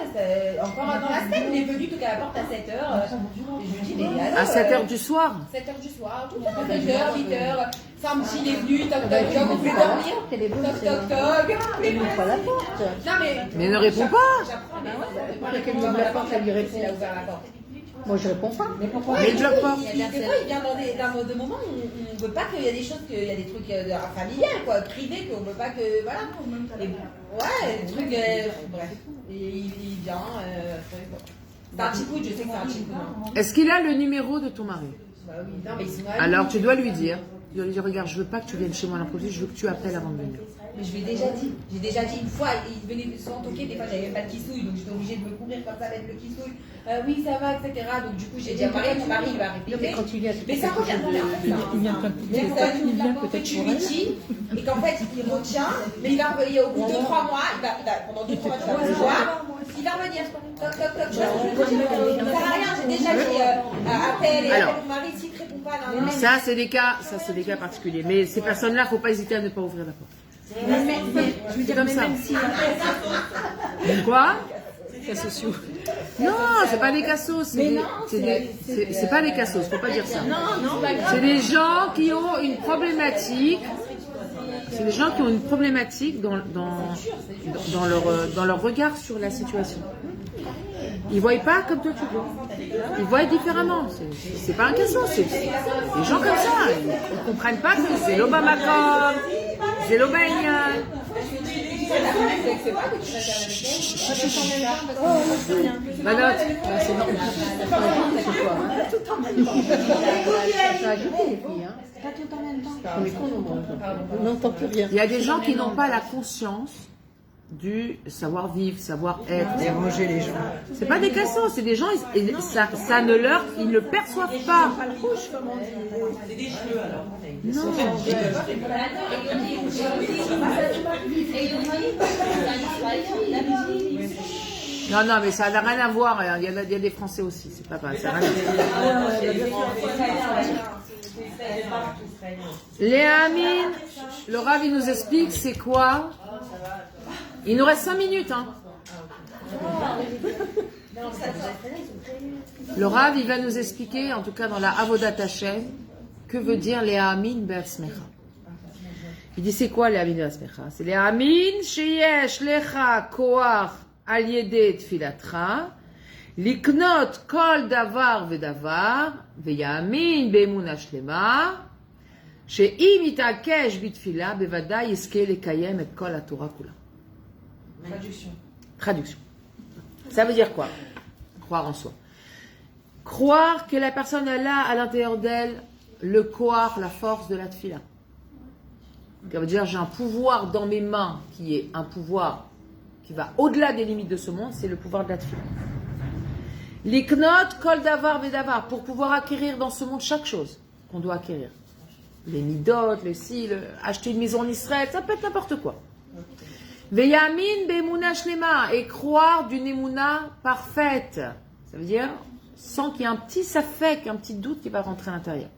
encore dans la semaine, il est venu toquer à la porte à 7h. Je lui dis, mais alors, à 7h du soir 7h du soir, tout le temps, 7h, 8h. Samedi, il est venu, toc toc toc, on voulait dormir. Toc toc toc. Il n'ouvre pas la porte. Non, mais ne réponds pas. J'apprends, mais Après qu'elle ouvre la porte, elle lui répond. il a ouvert la porte. Moi, je réponds pas. Mais pourquoi? Mais il bloque pas. Des fois, il vient dans des moments où on ne veut pas qu'il y a des choses, qu'il y a des trucs familiales, quoi, privés, qu'on ne veut pas que. Voilà. Et, ouais, des trucs. Bref. Et il vient. C'est un petit coup, je sais que c'est un petit coup. Est-ce qu'il a le numéro de ton mari? Bah oui, non, mais sinon. Alors tu dois lui dire. Tu dois lui dire, regarde, je veux pas que tu viennes chez moi l'improviser, je veux que tu appelles avant de venir. Mais je lui ai déjà dit. J'ai déjà dit une fois, il venait souvent toquer, des fois j'avais pas de kissouille, donc j'étais obligée de me couvrir comme ça avec le kissouille. Oui, ça va, etc. Donc du coup, j'ai dit à mon mari, il va répéter. Non, mais quand il vient, Mais ça revient de Il vient comme il vient peut-être tu lui dis, et qu'en fait il retient, mais il va revenir au bout de 2-3 mois, pendant 2-3 mois, tu vas le voir, il va revenir. Toc, toc, toc, tu vois ce que je veux dire? Ça sert à rien, j'ai déjà dit appel et appel mon mari, s'il ne répond pas, non, non. Ça, c'est des cas particuliers. Mais ces personnes-là, il ne faut pas hésiter à ne pas ouvrir la porte. Je veux dire, comme ça. même si. Quoi? Cas sociaux. Non, c'est pas des cassos. C'est pas des cassos, faut pas dire ça. C'est des gens qui ont une problématique. C'est des gens qui ont une problématique dans leur regard sur la situation. Ils ne voient pas comme toi tu vois. Ils voient différemment. C'est pas un cassos. C'est des gens comme ça. Ils ne comprennent pas que c'est l'Obamacom, c'est l'Obamacom. Ma note. C'est normal. Ça a ajouté les filles, hein. On est con, on n'entend plus rien. Il y a des gens qui n'ont pas la conscience du savoir-vivre, savoir-être. Déranger les gens. C'est pas des cassos, c'est des gens, ça ne leur, ils ne perçoivent pas. C'est des cheveux alors. Non. Non, non, mais ça n'a rien à voir. Il y a des Français aussi, c'est pas pareil. Ça n'a rien à voir. Les Amin, le Rav, il nous explique c'est quoi. Il nous reste 5 minutes. Hein. Le Rav, il va nous expliquer, en tout cas dans la Avodat Hashem, que veut dire les Amin Be'asmecha. Il dit c'est quoi les Amin Be'asmecha? C'est les Amin sheyesh lecha koach al yedei tfilatra liknot kol davar vedavar ve'yamin be'emuna shlema she'im yitakesh bitfila bevadai yizke lekayem et kol haTorah kula. Traduction. Ça veut dire quoi? Croire en soi. Croire que la personne elle a à l'intérieur d'elle le koach, la force de la tfila. Ça veut dire j'ai un pouvoir dans mes mains qui est un pouvoir qui va au-delà des limites de ce monde, c'est le pouvoir de la tfila. Liknot kol davar vedavar, pour pouvoir acquérir dans ce monde chaque chose qu'on doit acquérir. Les midot, les si, acheter une maison en Israël, ça peut être n'importe quoi. Veyamin be'emuna shlema, et croire d'une émouna parfaite. Ça veut dire sans qu'il y ait un petit safek, un petit doute qui va rentrer à l'intérieur.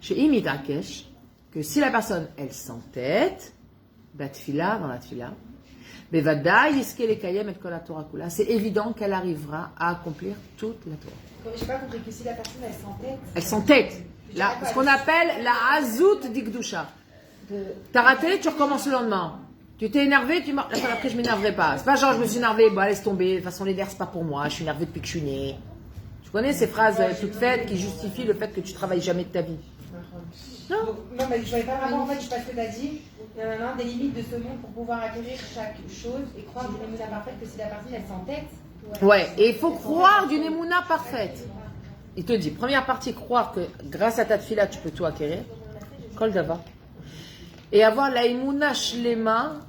Chez Imidakesh, que si la personne, elle s'entête, batfila, dans la tfila, bevada yiske lekayem et kol haTorah kula, c'est évident qu'elle arrivera à accomplir toute la Torah. J'ai pas compris que si la personne, elle s'entête. Elle s'entête. Là, ce qu'on appelle la hazout d'Ikdusha. T'as raté, tu recommences le lendemain. Tu t'es énervé, tu marques. Après, je m'énerverai pas. C'est pas genre, je me suis énervé, bah, laisse tomber. De toute façon, les nerfs, c'est pas pour moi. Je suis énervé depuis que je suis née. Tu connais ces phrases toutes faites qui justifient le fait que tu travailles jamais de ta vie? Non, mais je voyais pas vraiment, en fait, je sais pas ce que tu as dit. Il y en a des limites de ce monde pour pouvoir acquérir chaque chose et croire d'une émouna parfaite que si la personne, elle s'entête. Ouais, et il faut croire d'une émouna parfaite. Il te dit, première partie, croire que grâce à ta tfila, tu peux tout acquérir. Kol davar. Et avoir la émouna shlema,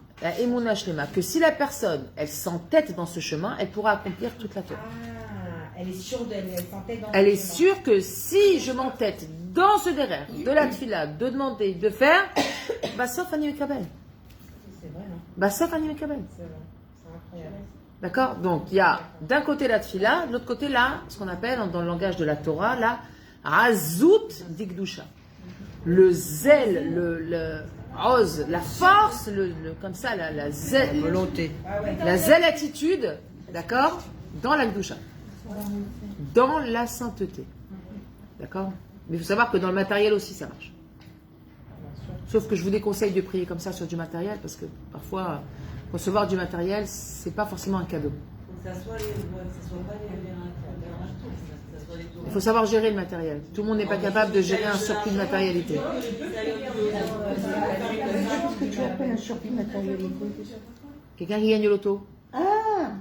que si la personne, elle s'entête dans ce chemin, elle pourra accomplir toute la Torah. Ah, elle est sûre d'elle, elle s'entête dans Elle est sûre que si je m'entête dans ce derrière, de la tfila, de demander, de faire, bah sauf Ani Mekabel. C'est vrai, non? Bah sauf Ani Mekabel. C'est vrai, c'est incroyable. D'accord? Donc, il y a d'un côté la tfila, de l'autre côté là, ce qu'on appelle dans le langage de la Torah, la hazout d'Ikdusha. Le zèle, le ose, la force, comme ça, la zèle, volonté. La zèle attitude, d'accord? Dans la Kdusha. Dans la sainteté. D'accord? Mais il faut savoir que dans le matériel aussi, ça marche. Sauf que je vous déconseille de prier comme ça sur du matériel, parce que parfois, recevoir du matériel, c'est pas forcément un cadeau. Il faut savoir gérer le matériel. Tout le monde n'est pas capable de gérer un surplus de matérialité. Qu'est-ce que tu appelles un surplus de matérialité? Quelqu'un qui gagne au loto. Ah,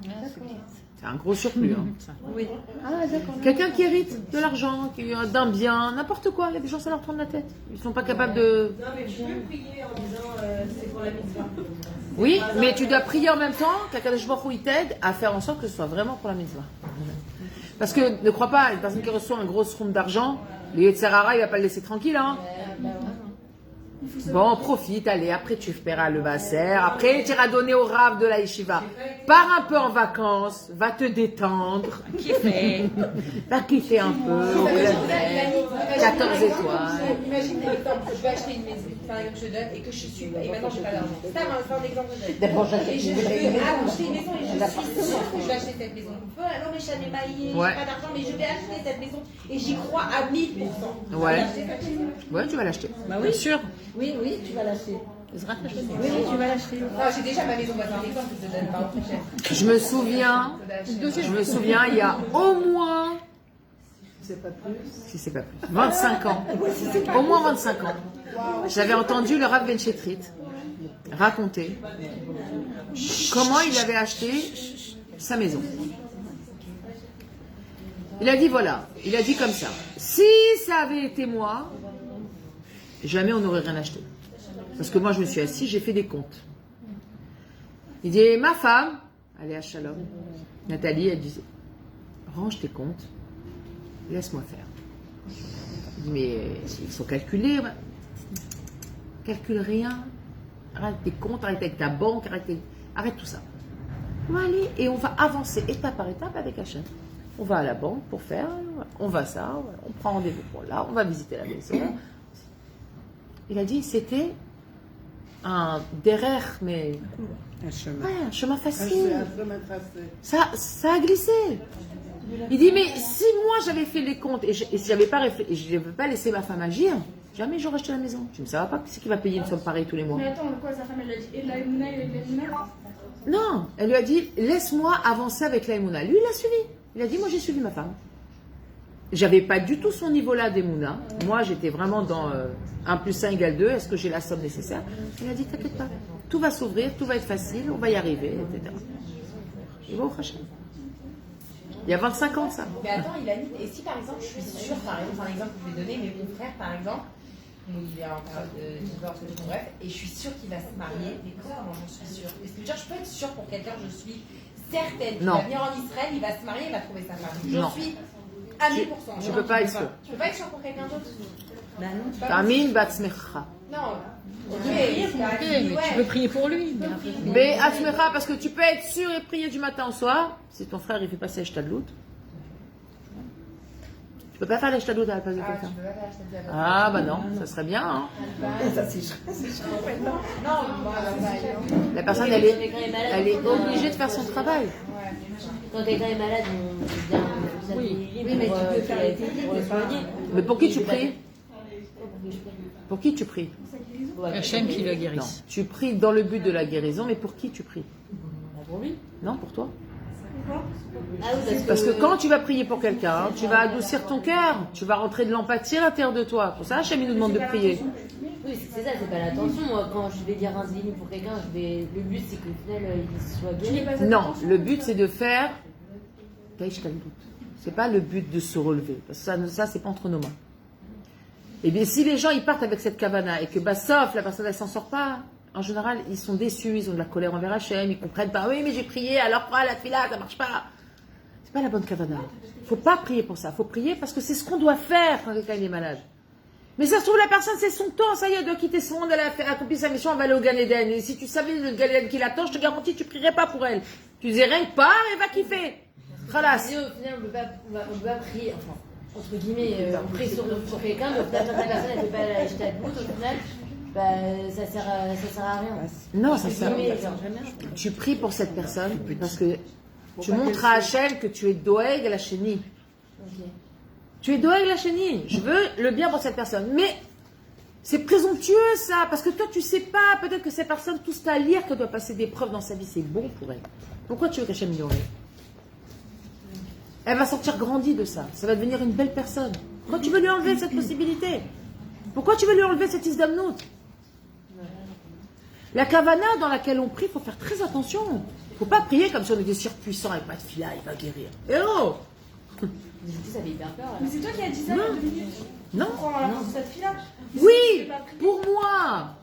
d'accord. C'est un gros surplus. Hein. Oui. Ah, d'accord. Quelqu'un qui hérite de l'argent, d'un bien, n'importe quoi. Il y a des gens, ça leur tourne la tête. Ils ne sont pas capables de... Non, mais tu peux prier en disant c'est pour la mitzvah. Oui, mais tu dois prier en même temps qu'Akadosh Baruch Hu t'aide à faire en sorte que ce soit vraiment pour la mitzvah. Parce que ne crois pas, une personne qui reçoit un gros somme d'argent, le Yetzirara, il ne va pas le laisser tranquille. Hein. Bon, profite, allez, après tu feras le vasser, après tu iras donner au Rav de la Yeshiva. Pars un peu en vacances, va te détendre. Kiffer. Va kiffer un peu, au club Med, 14 étoiles. Imagine l'exemple, je vais acheter une maison, c'est un exemple que je donne, et que je suis, et maintenant j'ai pas d'argent. C'est un exemple que je donne. D'abord, j'achète Et je une veux maison. acheter une maison et je suis sûre que je vais acheter cette maison. Non mais je n'ai maillé, Ouais. j'ai pas d'argent, mais je vais acheter cette maison et j'y crois à 1000%. Ouais. Je vais acheter cette maison. Ouais, tu vas l'acheter. Bah oui. Bien sûr. Oui, oui, tu vas l'acheter. Ce sera très chouette. Oui, oui, tu vas l'acheter. Non, j'ai déjà ma maison, c'est un exemple que je te donne, pas autre chose. Je me souviens, il y a au moins, si c'est pas plus, 25 ans, au moins 25 ans, j'avais entendu le Rav Ben Chetrit raconter comment il avait acheté sa maison. Il a dit voilà, il a dit comme ça, si ça avait été moi, jamais on n'aurait rien acheté. Parce que moi je me suis assis, j'ai fait des comptes. Il dit, ma femme, elle est à Shalom, Nathalie, elle disait, range tes comptes, laisse-moi faire. Il dit, mais ils sont calculés. Calcule rien. Arrête tes comptes, arrête avec ta banque, arrête tout ça. On va aller et on va avancer étape par étape avec Hachem. On va à la banque pour faire, on va ça, on prend rendez-vous pour là, on va visiter la maison. Il a dit c'était un derrière, mais Un chemin. ouais, un chemin facile. Un chemin tracé. Ça a glissé. Il dit mais si moi j'avais fait les comptes et si j'avais pas réfléchi, et je n'avais pas laissé ma femme agir, jamais j'aurais acheté la maison. Je me ça va pas qui c'est qui va payer une somme pareille tous les mois. Mais attends, quoi, sa femme, elle a dit et de la Emouna et de la Emouna. Non, elle lui a dit laisse-moi avancer avec la Emouna. Lui il a suivi. Il a dit moi j'ai suivi ma femme. J'avais pas du tout son niveau là d'Emouna. Moi j'étais vraiment dans 1 plus 1 égale 2. Est-ce que j'ai la somme nécessaire? Il a dit t'inquiète pas. Tout va s'ouvrir, tout va être facile, on va y arriver, etc. Il va au Hachem. Il y a 25 ans de ça. Mais attends, il a dit, et si par exemple, je suis sûre, par exemple, un exemple que je vais donner, mais mon frère, par exemple, donc il est en période de divorce, bref, et je suis sûre qu'il va se marier, mais comment j'en suis sûre? Parce que je peux être sûre pour quelqu'un, je suis certaine qu'il va venir en Israël, il va se marier, il va trouver sa femme. Non. Je suis à 1000%. Tu peux pas être sûr. Tu peux pas être sûre pour quelqu'un d'autre? Bah non, tu Tamin batzmecha. Non. Ok, mais tu peux prier pour lui. Mais après, Mais atzmecha, parce que tu peux être sûr et prier du matin au soir. Si ton frère il fait passer Shtadlout. Tu peux pas faire les Shtadlout à la place de quelqu'un. Ah bah non, ça serait bien. Hein. Ça c'est non, La personne elle est obligée de faire son travail. Quand quelqu'un est malade, on vient Oui. mais tu peux faire les pour le soigner. Mais pour qui tu pries? Pour qui tu pries? Hachem qui le Non, guérisse. tu pries dans le but de la guérison, mais pour qui tu pries? Pour lui. Non, pour toi. Ah oui, Parce que quand tu vas prier pour quelqu'un, tu vas adoucir ton cœur, tu vas rentrer de l'empathie à l'intérieur de toi. Pour ça, Hachem il nous demande de prier. Oui, c'est ça, c'est pas l'attention. Moi, quand je vais dire un zénith pour quelqu'un, le but c'est qu'au final il soit guéri. Non, le but c'est de faire Taïch Talmud. C'est pas le but de se relever. Parce que ça c'est pas entre nos mains. Et bien si les gens ils partent avec cette kavana et que bah sauf la personne elle s'en sort pas, en général ils sont déçus, ils ont de la colère envers Hachem, ils comprennent pas. Oui mais j'ai prié, alors quoi la fila ça marche pas. C'est pas la bonne kavana. Faut pas prier pour ça. Faut prier parce que c'est ce qu'on doit faire quand quelqu'un est malade. Mais ça se trouve la personne c'est son temps, ça y est, elle doit quitter son monde, elle a fait accompli sa mission, elle va aller au Gan Eden. Et si tu savais le Gan Eden qui l'attend, je te garantis tu prierais pas pour elle. Tu disais rien que pas, elle va kiffer. Khalas. Et au final, on peut pas prier, enfin, entre guillemets, on prie sur quelqu'un, mais au final, la personne elle peut pas la jeter à bout, au final, bah, ça sert à rien. Non, ça sert. Jamais. Tu pries pour cette personne parce que tu montres à Hachem que tu es Doeg la chénie. Ok. Tu es Doeg la chénie. Je veux le bien pour cette personne. Mais c'est présomptueux ça, parce que toi tu sais pas, peut-être que cette personne, tout ce qu'à lire, qu'elle doit passer des preuves dans sa vie, c'est bon pour elle. Pourquoi tu veux qu'Hachem y aurait? Elle va sortir grandie de ça. Ça va devenir une belle personne. Pourquoi tu veux lui enlever cette possibilité? Pourquoi tu veux lui enlever cette isdamnout? La kavana dans laquelle on prie, il faut faire très attention. Il ne faut pas prier comme si on était surpuissant avec Matfila, il va guérir. Eh oh! Du coup, ça fait hyper peur. Mais c'est toi qui as dit ça il y a 2 minutes. Non. Prends cette fille-là. Oui, pour moi,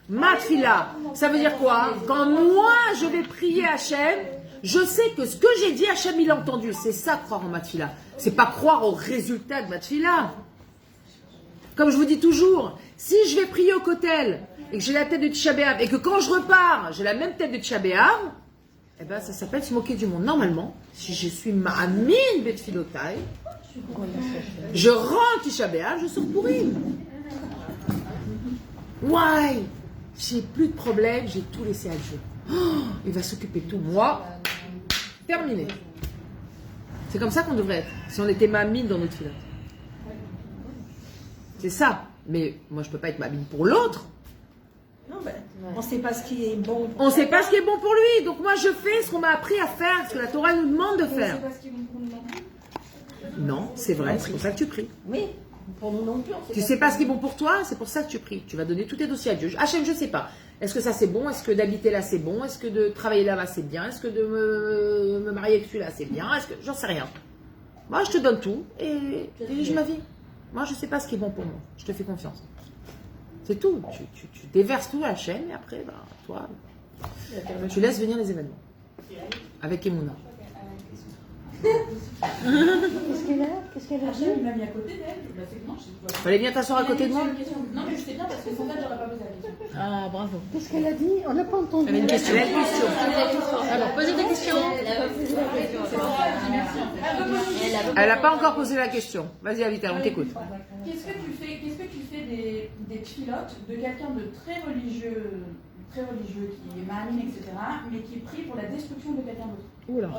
Matfila, ça veut dire quoi? Quand moi je vais prier Hachem, je sais que ce que j'ai dit, Hachem il a entendu. C'est ça croire en Matfila. C'est pas croire au résultat de Matfila. Comme je vous dis toujours, si je vais prier au Kotel et que j'ai la tête de Tisha B'Av et que quand je repars, j'ai la même tête de Tisha B'Av, eh ben ça s'appelle se moquer du monde. Normalement, si je suis Ma'amin Betfilotai, je rentre Tisha B'Av, je sors Pourim. Ouais, j'ai plus de problème, j'ai tout laissé à Dieu. Oh, il va s'occuper de tout. Moi, terminé. C'est comme ça qu'on devrait être, si on était Ma'amin dans notre filote. C'est ça. Mais moi, je peux pas être Ma'amin pour l'autre. Non, ben, on ne sait pas ce qui est bon. On ne sait pas ce qui est bon pour lui. Donc moi, je fais ce qu'on m'a appris à faire, ce que la Torah nous demande de faire. C'est pas ce qui est bon pour nous non plus. Non, c'est vrai, c'est pour ça que tu pries. Oui, pour nous non plus. Tu sais pas ce qui est bon pour toi, c'est pour ça que tu pries. Tu vas donner tous tes dossiers à Dieu. Hachem, je sais pas. Est-ce que ça c'est bon? Est-ce que d'habiter là c'est bon? Est-ce que de travailler là-bas c'est bien? Est-ce que de me marier avec celui-là c'est bien? Est-ce que j'en sais rien. Moi, je te donne tout et dirige ma vie. Moi, je sais pas ce qui est bon pour moi. Je te fais confiance. C'est tout. Tu déverses tout à Hachem et après, bah, toi, tu laisses venir les événements. Avec Emouna. Qu'est-ce qu'elle a dit? Il m'a mis à côté d'elle. Bah, c'est que non, je sais pas. Fallait bien t'asseoir à côté de moi. Non, mais je sais bien parce que sans elle, j'aurais pas posé la question. Ah, bravo. Qu'est-ce qu'elle a dit? On n'a pas entendu. Elle avait une question. Elle a une question. Alors, posez des questions. Elle n'a pas encore posé la question. Vas-y, Avital, on t'écoute. Qu'est-ce que tu fais des tfilotes de quelqu'un de très religieux, qui est marine, etc., mais qui est pris pour la destruction de quelqu'un d'autre? Oula.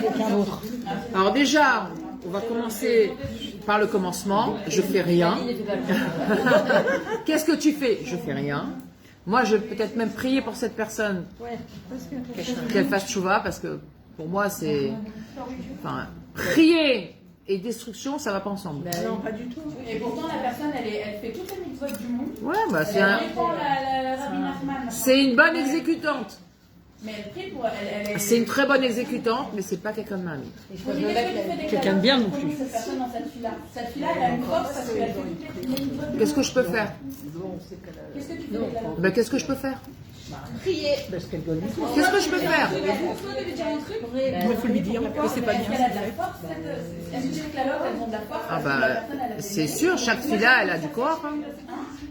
Quelqu'un d'autre. Alors déjà, on va commencer par le commencement. Je fais rien. Qu'est-ce que tu fais? Je fais rien. Moi, je vais peut-être même prier pour cette personne qu'elle fasse tchouva, parce que pour moi, c'est... Enfin, prier et destruction, ça va pas ensemble. Non, pas du tout. Et pourtant, la personne, elle fait toutes les mitzvot du monde. Ouais, bah c'est Elle répond la Rabbi Nachman. c'est une bonne exécutante. Mais elle prie pour... elle C'est une très bonne exécutante, mais c'est pas quelqu'un de ma vie. Quelqu'un de bien non plus. Cette personne dans cette fille-là. Cette fille-là, elle a une force parce qu'elle fait toutes les mitzvot. Qu'est-ce que je peux faire? Qu'est-ce que tu fais avec la Ben, qu'est-ce que je peux faire? Prier. Parce qu'elle doit lui dire. Qu'est-ce que je peux faire? Il faut lui dire que c'est pas bien. Elle a de la force, est-ce que tu sais que la lotte, elles ont de la force? Ah parce que la bah, personne, elle a des- c'est sûr, chaque fille-là, elle a du corps. Hein.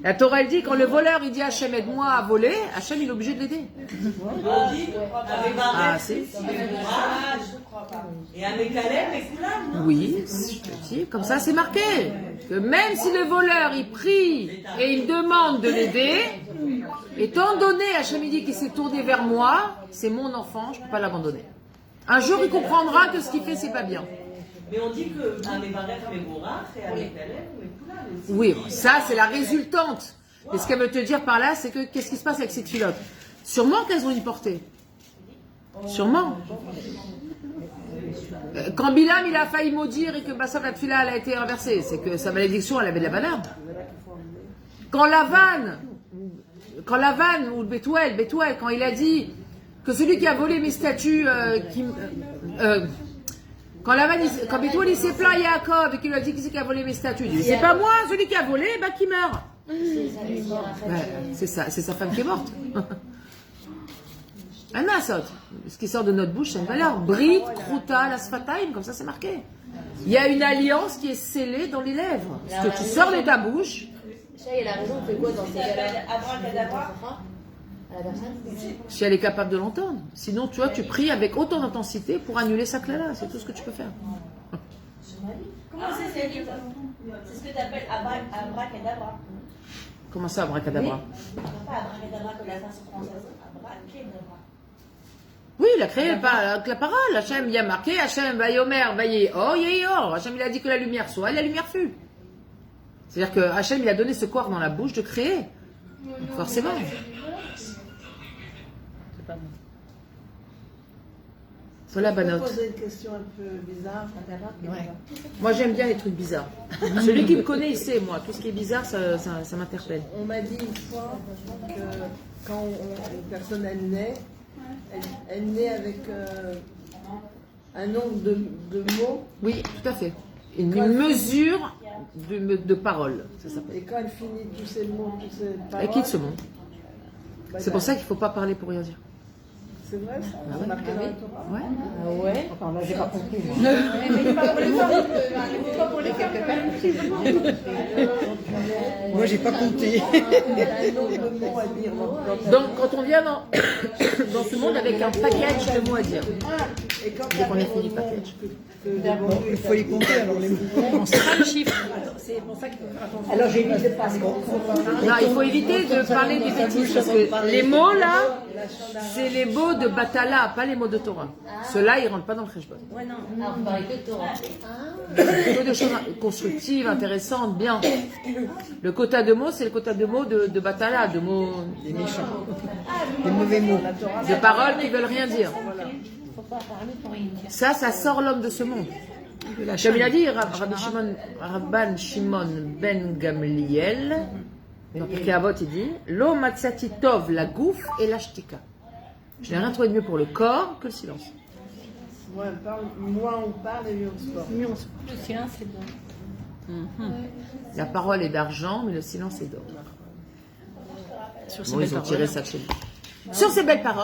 La Torah, elle dit, quand le voleur, il dit Hachem, aide-moi à voler, Hachem, il est obligé de l'aider. Ah, c'est... Et avec Caleb et Koulam, non? Oui, je te dis, comme ça, c'est marqué. Que même si le voleur, il prie et il demande de l'aider, étant donné, Hachem, il dit qu'il s'est tourné vers moi, c'est mon enfant, je ne peux pas l'abandonner. Un jour, il comprendra que ce qu'il fait, c'est pas bien. Mais on dit que Amévaref Mevorach et avec Caleb et Koulam aussi. Oui, ça, c'est la résultante. Et ce qu'elle veut te dire par là, c'est que qu'est-ce qui se passe avec ces filottes? Sûrement qu'elles ont une portée. Sûrement. Quand Bilam, il a failli maudire et que Bassam, la tefila, elle a été renversée, c'est que sa malédiction, elle avait de la valeur. Quand Lavan ou le Bethuel, quand il a dit que celui qui a volé mes statues, quand Bethuel, il s'est plaint à Yaakov et qu'il lui a dit qui c'est qui a volé mes statues, il dit, c'est pas moi, celui qui a volé, bah qui meurt. C'est ça, c'est sa femme qui est morte. Un asot. Ce qui sort de notre bouche, c'est une valeur. Brit, Kruta, Lasfataim, comme ça c'est marqué. Il y a une alliance qui est scellée dans les lèvres. Ce que tu sors de ta bouche. Elle a raison, on fait quoi dans ces cas-là? Abracadabra. À la personne? Si elle est capable de l'entendre. Sinon, tu vois, tu pries avec autant d'intensité pour annuler sa clala. C'est tout ce que tu peux faire. Comment c'est ce livre? C'est ce que tu appelles abracadabra. Comment ça, abracadabra? Pas abracadabra comme la version française. Abracadabra. Oui, il a créé la parole. Hachem, il y a marqué Hachem, Vayomer, Vaye, oh, Yehi, oh. Hachem, il a dit que la lumière soit, et la lumière fut. C'est-à-dire que Hachem, il a donné ce corps dans la bouche de créer. Donc, forcément. C'est pas bon. Voilà, Je peux Banot. poser une question un peu bizarre. Ouais. Moi, j'aime bien les trucs bizarres. Celui qui me connaît, il sait, moi. Tout ce qui est bizarre, ça m'interpelle. On m'a dit une fois que quand une personne elle naît, elle naît avec un nombre de mots. Oui, tout à fait. Une mesure de parole, ça s'appelle. Et quand elle finit tous ces mots, toutes ces paroles. Elle quitte ce monde. C'est pour ça qu'il ne faut pas parler pour rien dire. C'est vrai ça? Ah C'est ouais. marqué dans la Torah? Ouais. Ah ouais? Enfin, là, j'ai pas compris. Moi, j'ai pas compté. Il y a un nombre de mots à dire. Donc, quand on vient dans ce monde avec un package de mots à dire, Et quand dès qu'on a fini le package. il faut les compter alors les mots. On sait pas le chiffre. C'est pour ça qu'il faut faire attention. Alors j'évite de passer. Non, il faut éviter de parler des bêtises, parce que les mots là, c'est les mots de Batala, pas les mots de Torah. Ceux-là, ils rentrent pas dans le Cheshbon. Alors, on parlait que de Torah. Que des choses constructives, intéressantes, bien. Le quota de mots, c'est le quota de mots de Batala, de mots Les méchants. Les mauvais mots. de paroles qui veulent rien dire. Ça sort l'homme de ce monde. Comme il a dit, Rabban Shimon ben Gamliel, dans Pirkei Avot, il dit Lo matzati tov la gouf et la shtika. Je n'ai rien trouvé de mieux pour le corps que le silence. Moins on parle et mieux on se porte. Le silence, c'est bon. La parole est d'argent, mais le silence est d'or. Sur ces Bon, belles ils ont tiré paroles. ça de chez lui. Sur ces belles paroles,